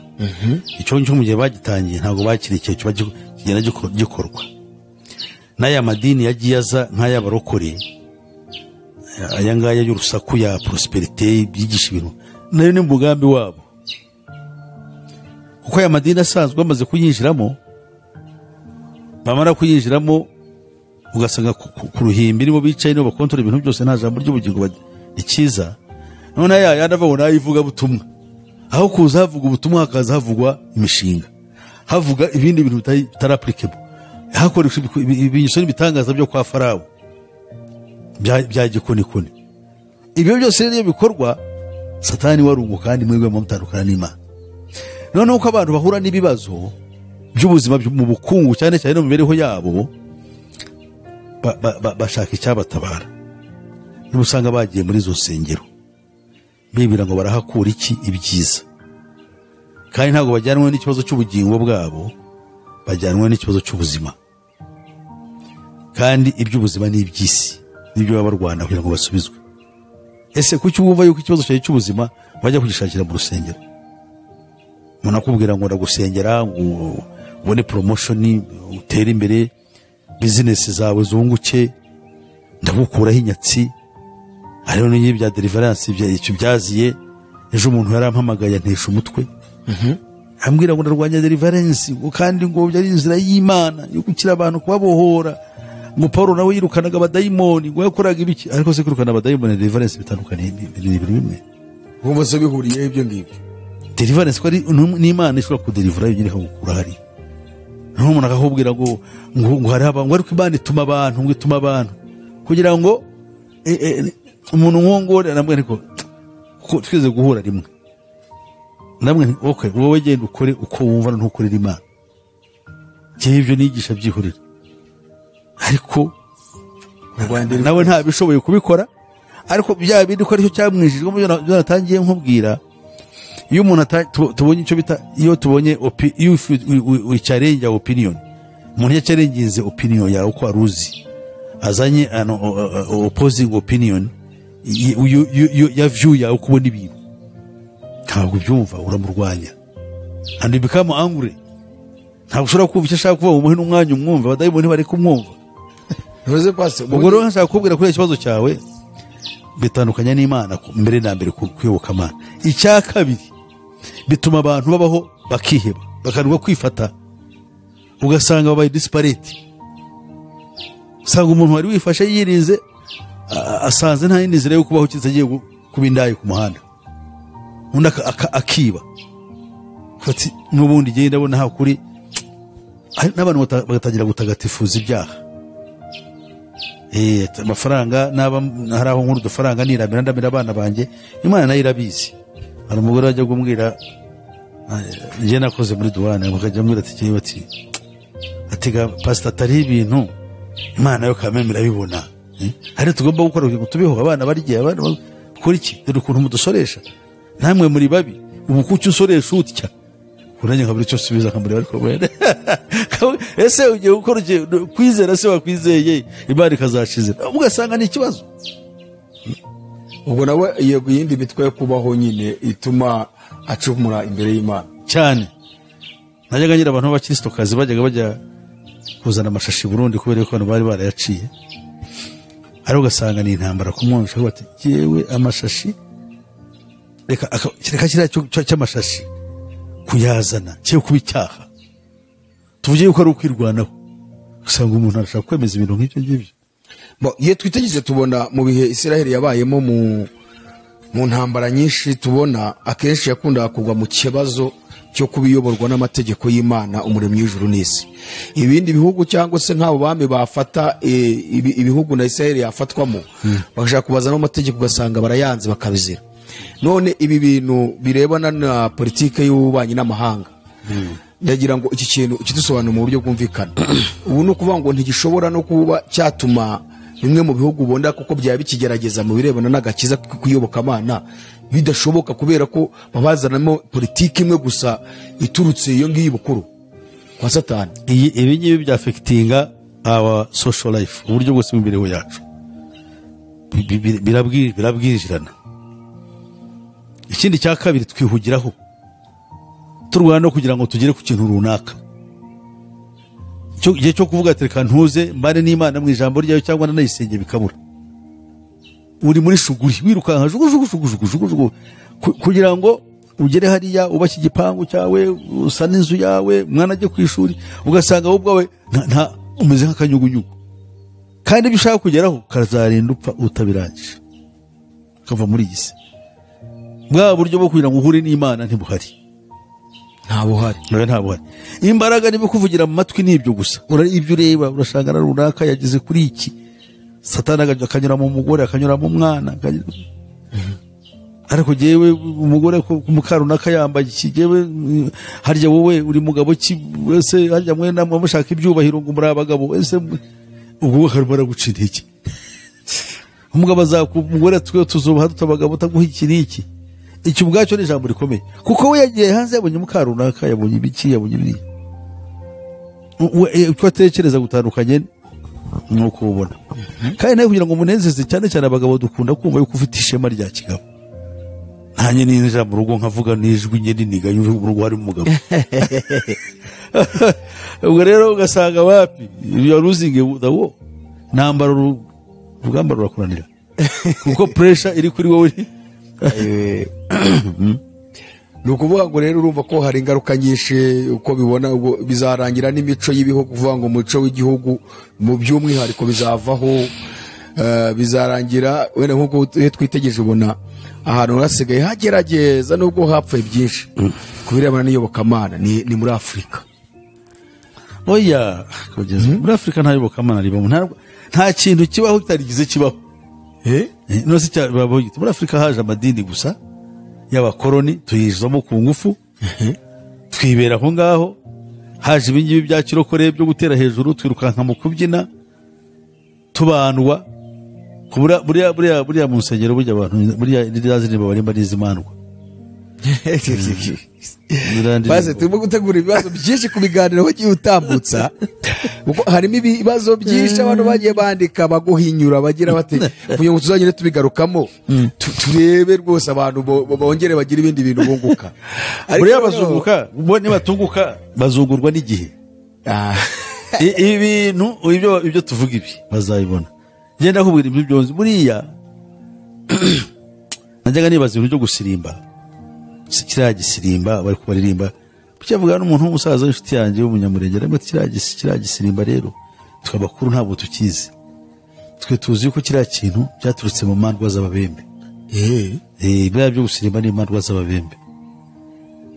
Icyo cyo mu gihe bagitangiye ntabwo bakirikiye cyo kigenda gikorwa. N'aya madini yagiye aza nk'ay'abarokore, aya ngaya y'urusaku ya prosperity byigisha ibintu nayo ni umugambi wabo, kuko aya madini asanzwe bamaze kuyinjiramo, bamara kuyinjiramo ugasanga ku ruhimbi nibo bicaye nibo bakontorora ibintu byose, nta jambo ry'ubugingo ikiza. None yanavabona ayivuga butumwa, aho kuza havuga ubutumwa hakaza havugwa imishinga, havuga ibindi bintu bitari applicable, hakoresha ibinyuso n'ibitangaza byo kwa Farawo bya gikonikoni. Ibyo byose rero bikorwa Satani warungu kandi mwebwe mutandukana n'Imana. None uko abantu bahura n'ibibazo by'ubuzima mu bukungu cyane cyane no mu mibereho yabo, bashaka icyabatabara. Usanga bagiye muri zo sengero bibira ngo barahakura iki ibyiza, kandi ntabwo bajyanwe n'ikibazo cy'ubugingo bwabo, bajyanwe n'ikibazo cy'ubuzima. Kandi iby'ubuzima ni iby'isi nibyo baba barwana kugira ngo basubizwe. Ese kuki wumva yuko ikibazo cyawe cy'ubuzima bajya kugishakira mu rusengero? Umuntu akubwira ngo ndagusengera ngo ubone promotion, utere imbere, business zawe zunguke, ndagukuraho inyatsi. Hariho n'ibyo bya deliverance icyo byaziye. Ejo umuntu yarampamagaye antesha umutwe, ambwira ngo ndarwanya deliverance kandi ngo byari inzira y'Imana yo gukira abantu kubabohora, ngo Paulo nawe yirukanaga abadayimoni ngo yakoraga ibiki. Ariko se kwirukana abadayimoni na deliverance bitandukanye ibintu bimwe. Ubu se bihuriye ibyo ngibyo? Deliverance ko ari n'Imana ishobora kudelivera yonyine hakukura hari. Nko umuntu akakubwira ngo hari abantu ariko Imana ituma abantu ngo ituma abantu kugira ngo umuntu nkongore namwe ariko kuko tweze guhura rimwe namwe okay wowe genda ukore uko wumva ntukorera Imana. Ibyo nigisha byihurira ariko nawe nta bishoboye kubikora, ariko bya bindi ko aricyo cyamwijijwe mu byo natangiye nkubwira. Iyo umuntu tubonye icyo bita, iyo tubonye we challenge opinion, umuntu ya challenge opinion yawe uko aruzi, azanye opposing opinion ya view yawe uko ubona ibintu, ntabwo byumva, uramurwanya and you become angry. Ntabwo ushobora kumva icyo ashaka kuvuga, umuhe n'umwanya umwumva, abadayimoni bari kumwumva. Ubwo rero nshaka kubwira kuri ikibazo cyawe, bitandukanya n'Imana mbere na mbere kuyoboka Imana. Icya kabiri, bituma abantu babaho bakiheba, bakanirwa kwifata, ugasanga babaye disparate. Usanga umuntu wari wifashe yirinze, asanze nta yindi nzira yo kubaho kiza agiye kuba indayi ku muhanda, undi akiba. Fati n'ubundi giye ndabona hakuri n'abantu bagatangira gutagatifuza ibyaha. Amafaranga naba hari aho nkuru dufaranga niramira ndamira abana banjye, Imana nayo irabizi. Hari umugore ajya gumbwira, nje nakoze muri duwane, bakajya mbwira ati pastor atari ibintu Imana yo kamemera bibona. Hari tugomba gukora ngo tubeho abana barigiye, abana bakora iki? Dore ukuntu mudusoresha, namwe muri babi, ubu kuki usoresha utya? Uranye nkaburi cyo subiza nkamuri ariko wende. Ese ugiye gukora kwizera se wakwizeye Imana ikazashize, ugasanga ni ikibazo. Ubwo nawe yego yindi mitwe yo kubaho nyine ituma acumura imbere y'Imana cyane. Najyaga ngira abantu b'abakristokazi bajya kuzana amashashi Burundi kubera ko abantu bari barayaciye, ari ugasanga ni intambara ku muntu ushobora ati yewe amashashi reka kiriya cy'amashashi kuyazana cyo kuba icyaha, tuvuge yuko ari ukwirwanaho. Usanga umuntu arashaka kwemeza ibintu nk'ibyo ngibyo. Iyo twitegereje tubona mu bihe Isiraheli yabayemo mu ntambara nyinshi, tubona akenshi yakundaga kugwa mu kibazo cyo kubiyoborwa n'amategeko y'Imana umuremyi w'ijuru n'isi. Ibindi bihugu cyangwa se nk'abo bami bafata ibihugu na Isiraheli yafatwamo, bagashaka kubazana amategeko ugasanga barayanze bakabizira. None ibi bintu birebana na politike y'ububanyi n'amahanga, ndagira ngo iki kintu kidusobanura mu buryo bwumvikana. Ubu no kuvuga ngo ntigishobora no kuba cyatuma bimwe mu bihugu bonda kuko byaba bikigerageza mu birebana n'agakiza kuyoboka Imana bidashoboka, kubera ko babazanamo politiki imwe gusa iturutse iyo ngiyi bukuru kwa Satani. Ibi ngibi bya affectinga our social life, uburyo bwose bw'imibereho yacu birabwirirana. Ikindi cya kabiri, twihugiraho turwana no kugira ngo tugere ku kintu runaka. Igihe cyo kuvuga ati reka ntuze mbane n'Imana mu ijambo ryayo cyangwa nanayisenge bikabura. Uri muri shuguri wirukanka jugujugujugujugujugu kugira ngo ugere hariya ubashye igipangu cyawe, usana inzu yawe, mwana ajye ku ishuri, ugasanga wowe ubwawe nta umeze nk'akanyugunyugu, kandi ibyo ushaka kugeraho kazarinda upfa utabirangije, kava muri iyi si. Bwa buryo bwo kugira ngo uhure n'Imana ntibuhari, ntabuhari. Imbaraga niba kuvugira mu matwi n'ibyo gusa, ibyo ureba urashanga na runaka yageze kuri iki. Satani akanyura mu mugore, akanyura mu mwana, ariko jewe umugore ku mukarunaka yambaye iki, jewe harya wowe uri mugabo ki wese, harya mwe namwe mushaka ibyubahiro ngo muri abagabo wese, ubwo karubara guca intege. Umugabo azakumugore twe tuzoba tutabagabo utaguha iki n'iki. Icyo ubwacyo ni ijambo rikomeye, kuko we yagiye hanze yabonye mukarunaka, yabonye ibiki, yabonye ibiri. Uko atekereza gutandukanye nuko ubona. Kandi nawe kugira ngo umunezeze, cyane cyane abagabo dukunda kumva yuko ufite ishema rya kigabo. Ntanye ninjira mu rugo nkavuga n'ijwi nye niniga y'urugo hari umugabo. Ubwo rero ugasanga wapi you are losing the war. Nambara urugamba rurakuranira, kuko pressure iri kuri wowe. Nukuvuga ngo rero urumva ko hari ingaruka nyinshi uko bibona, ubwo bizarangira n'imico y'ibihugu, kuvuga ngo umuco w'igihugu mu by'umwihariko bizavaho, bizarangira wenda nk'uko twitegereje ubona ahantu hasigaye hagerageza nubwo hapfuye byinshi ku birebana n'iyobokamana ni muri Afurika. Oya, kugeza muri Afurika nta yobokamana ribamo, nta kintu kibaho kitarigize kibaho. No se cyababo muri Afurika haje amadini gusa y'abakoloni, tuyizamo ku ngufu, twibera aho ngaho. Haje ibingibi bya kirokore byo gutera hejuru, twirukanka mu kubyina, tubandwa buriya mu nsengero burya abantu buriya rizaziririmba barimba n'izimandwa. maze turimo gutegura ibibazo byinshi ku biganiro wagiye utambutsa kuko harimo ibibazo byinshi abantu bagiye bandika baguhinyura bagira bate kugira ngo tuzagire tubigarukamo turebe rwose abantu bongere bagira ibindi bintu bunguka. Buriya bazunguka bo nibatunguka bazungurwa n'igihe. Ibintu ibyo tuvuga ibi bazabibona. Genda kubwira ibyo byonzi buriya najyaga nibaza ibintu byo gusirimba. Kiriya gisirimba bari kubaririmba cyavuga n'umuntu w'umusaza w'inshuti yanjye w'umunyamurenge arimo kiriya gisirimba rero twabakuru ntabwo tukizi. Twe tuzi ko kiriya kintu cyaturutse mu mandwa z'ababembe. Bya byo gusirimba ni mandwa z'ababembe.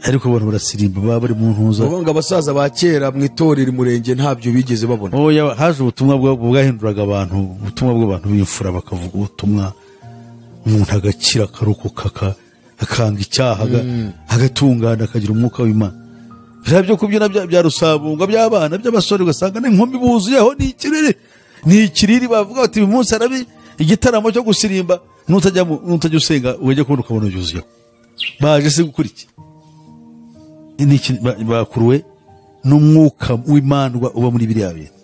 Ariko abantu barasirimba baba bari mu ntuza. Ubanga abasaza ba kera mu itorero murenge ntabyo bigeze babona. Oya haje ubutumwa bwahinduraga abantu, ubutumwa bw'abantu b'imfura bakavuga ubutumwa umuntu agakira akarokoka akanga icyaha agatungana akagira umwuka w'Imana. Byo kubyina bya rusabunga by'abana by'abasore ugasanga n'inkombi buzuyeho ni ikiriri bavuga bati uyu munsi arabi igitaramo cyo gusirimba nutajya usenga ujye kubona ukabona byuzuyeho. Baje se gukuriki bakuruwe n'umwuka w'Imana uba muri biriya bintu.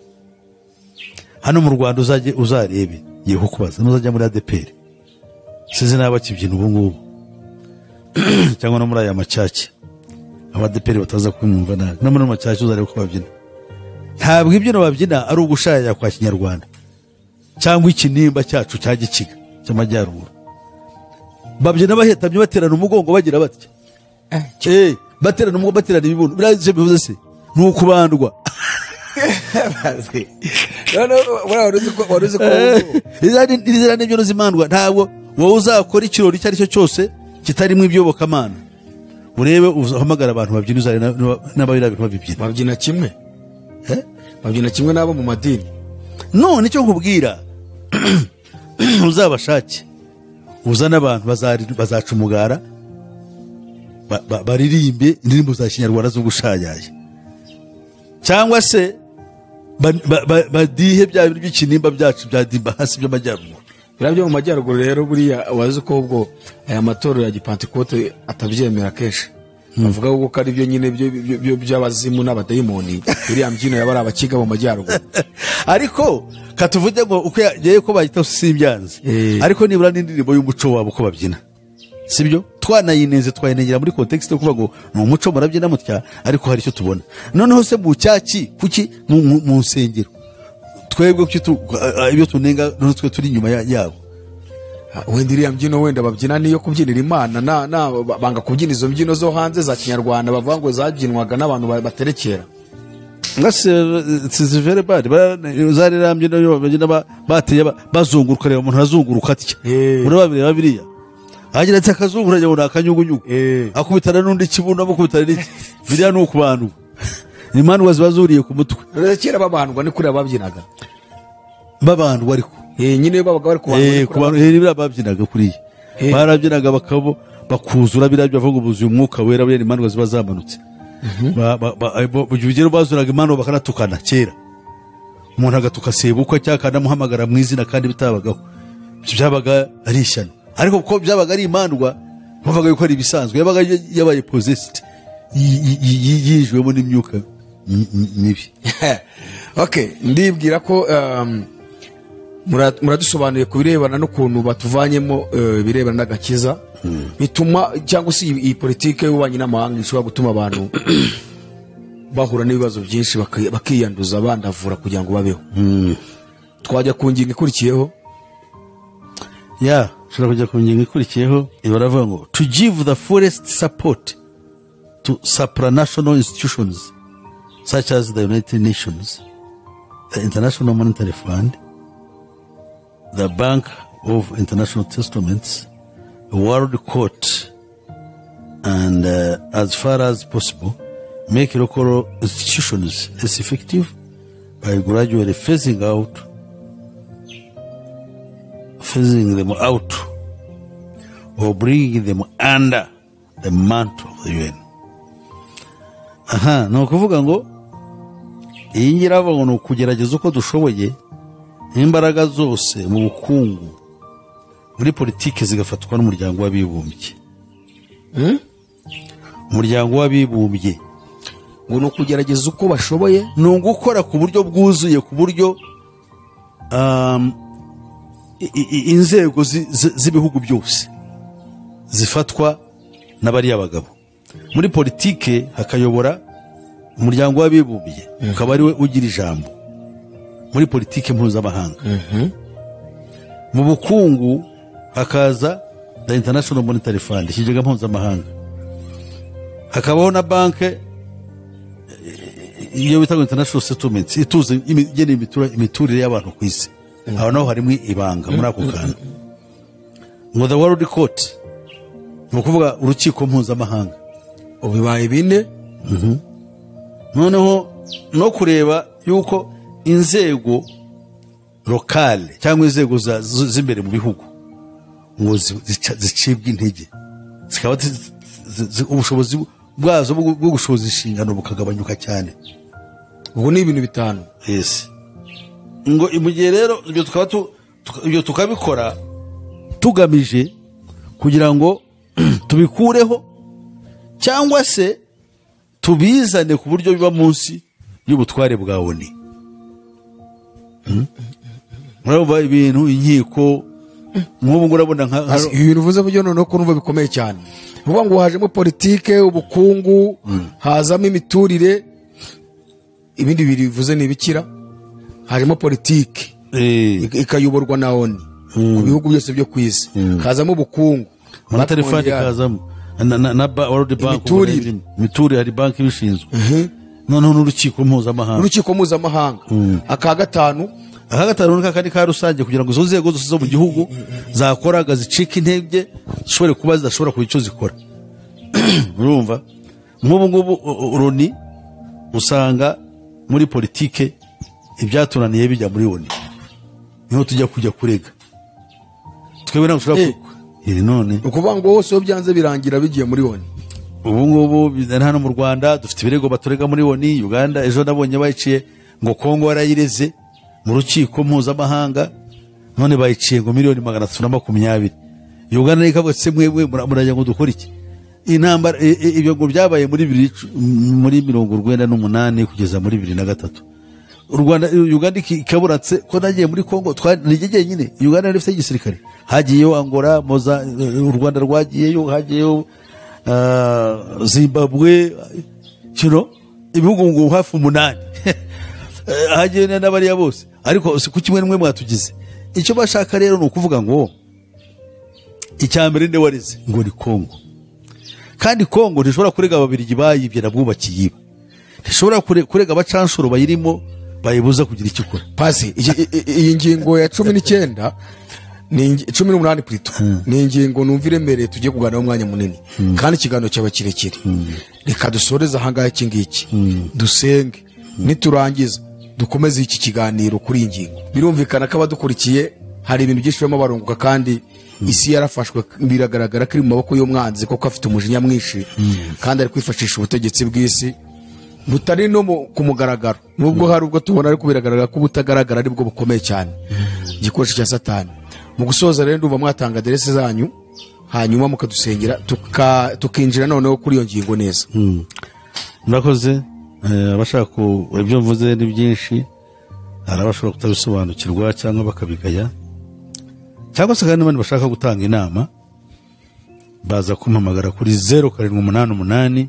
Hano mu Rwanda uzarebe yeho kubaza nuzajya muri ADPR size n'abakibyina ubu ngubu cyangwa no muri aya macaki abadeperi bataza kumva nabi no muri macaki uzareba ko babyina. Ntabwo ibyo babyina ari ugushaya kwa Kinyarwanda cyangwa ikinimba cyacu cya Gikiga cy'amajyaruguru. Babyina bahetamye baterana umugongo bagira batya baterana umugongo baterana ibibuno biraje bivuze se nuko bandwa. waruzi ko izana ibyo zimandwa ntabwo wowe uzakora ikirori icyo ari cyo cyose kitarimo ibyobokamana urebe uhamagara abantu babyina uzare n'ababira bintu babibyina babyina kimwe n'abo mu madini. None icyo nkubwira uzabashake uzana abantu bazaca umugara baririmbe indirimbo za Kinyarwanda zo gushayaye cyangwa se badihe bya bintu by'ikinimba byacu bya dimba hasi by'amajyaruguru. Birabyo mu majyaruguru rero buriya wazi ko ubwo aya matorero ya Gipantekote atabyemera kenshi. Bavuga ko ari byo nyine byo by'abazimu n'abadayimoni biriya mbyino yabari abakiga mu majyaruguru. Ariko katuvuge ngo uko yagiye ko bahita simbyanze. Ariko nibura n'indirimbo y'umuco wabo ko babyina. Sibyo twanayineze twayinegera muri context yo kuvuga ngo ni umuco murabyina mutya ariko hari icyo tubona. Noneho se mu cyaki kuki mu nsengero twebwe ibyo tunenga nutwe turi nyuma yabo. Wenda iriya mbyino wenda babyina niyo kubyinira Imana banga kubyina izo mbyino zo hanze za Kinyarwanda bavuga ngo zabyinwaga n'abantu baterekera. Ngase sizivere bari zarira mbyino babyina bateye bazunguruka reba umuntu azunguruka atya. Urababire biriya agira ati akazungura njye akanyugunyugu akubitana n'undi kibuno amukubitana n'iki biriya ni ukubantu Imana bazuriye ku mutwe. Kera babandwa ni kuri ababyinaga babandwa ariko nyine babaga bari kubantu biriya babyinaga kuriya barabyinaga bakabo bakuzura biriya bavuga ubuzuye umwuka wera buriya Imana ziba zamanutse. Bugero bazuraga Imana bakanatukana kera umuntu agatuka sebukwa cyangwa kanamuhamagara mu izina kandi bitabagaho byabaga ari ishyano. Ariko ko byabaga ari Imandwa bavuga yuko ari ibisanzwe yabaga yabaye possessed yijwemo n'imyuka mibi. Okay, ndibwira ko muradusobanuye ku birebana n'ukuntu batuvanyemo birebana n'agakiza bituma cyangwa se iyi politike y'ububanyi n'amahanga ishobora gutuma abantu bahura n'ibibazo byinshi bakiyanduza bandavura kugira ngo babeho. Twajya ku ngingo ikurikiyeho shobora kujya ku ngingo ikurikiyeho baravuga ngo to give the fullest support to supranational institutions such as the United Nations, the International Monetary Fund, the Bank of International Settlements, the World Court, and as far as possible make local institutions as effective by gradually phasing them out or bringing them under the mantle of the UN. No kuvuga ngo iyi nyiravuga ngo kugerageza uko dushoboye imbaraga zose mu bukungu muri politike zigafatwa n'umuryango w'abibumbye. Umuryango w'abibumbye ngo ni ukugerageza uko bashoboye, ni ugukora ku buryo bwuzuye, ku buryo inzego z'ibihugu byose zifatwa n'abariya bagabo. Muri politike hakayobora umuryango w'abibumbye, ukaba ari we ugira ijambo muri politike mpuzamahanga. Mu bukungu hakaza the International Monetary Fund, ikigega mpuzamahanga. Hakabaho na banke iyo bita International Settlements, ituze igena imiturire y'abantu ku isi. Aho naho harimo ibanga muri ako kantu. Ngo the World Court, ni ukuvuga urukiko mpuzamahanga. ubibaye bine. Noneho no kureba yuko inzego lokale cyangwa inzego z'imbere mu bihugu ngo zicibwa intege, zikaba ubushobozi bwazo bwo gushoboza inshingano bukagabanyuka cyane. Ubwo ni ibintu bitanu. Yes. Ngo mu gihe rero ibyo tukabikora tugamije kugira ngo tubikureho cyangwa se tubizane ku buryo biba munsi y'ubutware bwa ONU. Murabona ibintu inkiko nk'ubu urabona ibintu uvuze buryo noneho ko numva bikomeye cyane. Vuga ngo hajemo politike, ubukungu, hazamo imiturire, ibindi bivuze ni ibikira. Hajemo politike ikayoborwa na ONU ku bihugu byose byo ku isi. Hazamo ubukungu, monetary fund kazamo na World Bank, imiturire hari banki ibishinzwe. Noneho n'urukiko mpuzamahanga. Aka gatanu ni kakandi ka rusange kugira ngo izo nzego zose zo mu gihugu zakoraga zicika intege zishobore kuba zidashobora kugira icyo zikora. Urumva nk'ubu ngubu Loni usanga muri politike ibyatunaniye bijya muri ONU, niho tujya kurega. Twebwe ntabwo dushobora none ukuvuga ngo hose iyo byanze birangira bigiye muri ONU. Ubu ngubu hano mu Rwanda dufite ibirego baturega muri ONU. Uganda ejo nabonye bayiciye ngo Kongo yarayireze mu rukiko mpuzamahanga, none bayiciye ngo miliyoni 320. Uganda ikavutse mwebwe murajya ngo dukora iki? Intambara ibyo ngo byabaye muri 1998 kugeza muri 2003. Uganda ikaburatse ko nagiye muri Kongo nigeye nyine. Uganda rifite igisirikare, hagiyeyo Angola, u Rwanda rwagiyeyo, hagiyeyo Zimbabwe, ibihugu ngo hafi 8 hagiye n'abariya bose. Ariko ku kimwe n'umwe mwatugize icyo bashaka rero ni ukuvuga ngo icyambere nde warize ngo ni Kongo. Kandi Kongo ntishobora kurega ababirigi bayibye nabwubakiye iba, ntishobora kurega abacanshuro bayirimo bayibuza kugira icyo ikora. Pasi iyi ngingo ya 19 ni 18 plito ni ingingo numva iremereye tugiye kuganira umwanya munini kandi ikiganiro cyaba kirekire. Reka dusoreze ahangaha iki ngiki dusenge, niturangiza dukomeze iki kiganiro kuri iyi ngingo. Birumvikana ko abadukurikiye hari ibintu byinshi birimo barunguka kandi isi yarafashwe, biragaragara ko iri mu maboko y'umwanzi kuko afite umujinya mwinshi kandi ari kwifashisha ubutegetsi bw'isi butari no ku mugaragaro, nubwo hari ubwo tubona ariko biragaragara ko butagaragara ari bwo bukomeye cyane, igikoresho cya Satani. Mu gusoza rero ndumva mwatanga aderese zanyu hanyuma mukadusengera tukinjira noneho kuri iyo ngingo neza. Murakoze. Abashaka ibyo mvuze ni byinshi, hari abashobora kutabisobanukirwa cyangwa bakabigaya, cyangwa se kandi n'abandi bashaka gutanga inama baza kumpamagara kuri 0788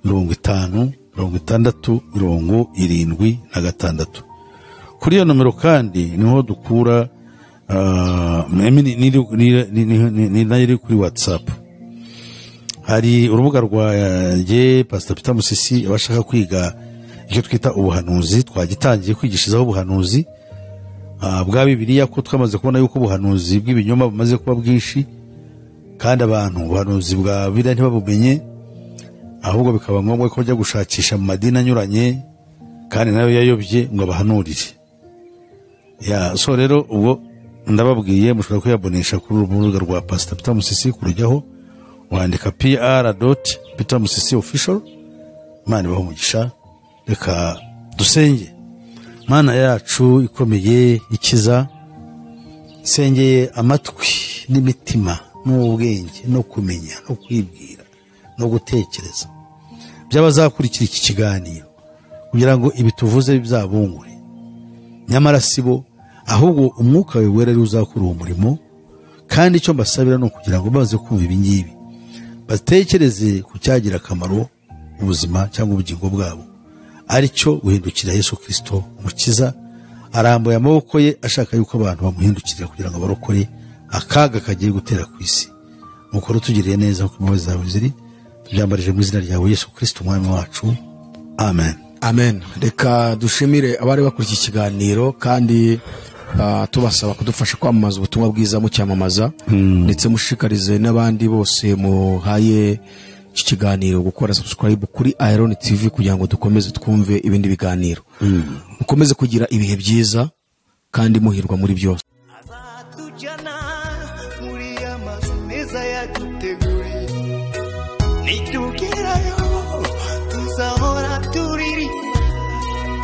50 66 kuri iyo nomero. kandi niho dukura ni nayo kuri WhatsApp. Hari urubuga rwanjye Pastor Peter Musisi, abashaka kwiga icyo twita ubuhanuzi. Twagitangiye kwigishirizaho ubuhanuzi bwa Bibiliya, ko twamaze kubona yuko ubuhanuzi bw'ibinyoma bumaze kuba bwinshi kandi abantu ubuhanuzi bwa Bibiliya ntibabumenye, ahubwo bikaba ngombwa ko bajya gushakisha mu madini anyuranye kandi nayo yayobye ngo abahanurire. So rero ubwo ndababwiye mushobora kuyabonesha kuri urubuga rwa Pastor Peter Musisi, kurujyaho wandika PR.PeterMusisi official. Imana ibahe umugisha. Reka dusenge. Mana yacu ikomeye ikiza, sengeye amatwi n'imitima n'ubwenge no kumenya no kwibwira no gutekereza by'abazakurikira iki kiganiro, kugira ngo ibi tuvuze bizabungure. Nyamara sibo, ahubwo umwuka wawe wera ari uzakora uwo murimo. Kandi icyo mbasabira ni ukugira ngo baze kumva ibi ngibi batekereze ku cyagira akamaro ubuzima cyangwa ubugingo bwabo, ari cyo guhindukira Yesu Kristo umukiza. Arambuye amaboko ye ashaka yuko abantu bamuhindukirira kugira ngo barokore akaga kagiye gutera ku isi. Nuko rutugiriye neza kuko imbabazi zawe ziri, tubyambarije mu izina ryawe Yesu Kristo umwami wacu, amen. Amen. Reka dushimire abari bakurikiye ikiganiro, kandi tubasaba kudufasha kwamamaza ubutumwa bwiza mu cyamamaza, ndetse mushikarize n'abandi bose muhaye iki kiganiro gukora subscribe kuri Iron TV kugira ngo dukomeze twumve ibindi biganiro. Mukomeze kugira ibihe byiza kandi muhirwa muri byose. azatujyana muri amazu meza yaduteguriye, nitugerayo tuzahora turiri,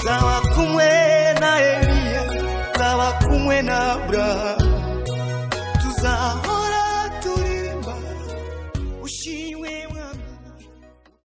zaba kumwe na Eliya, zaba kumwe na Abrahamu, tuzahora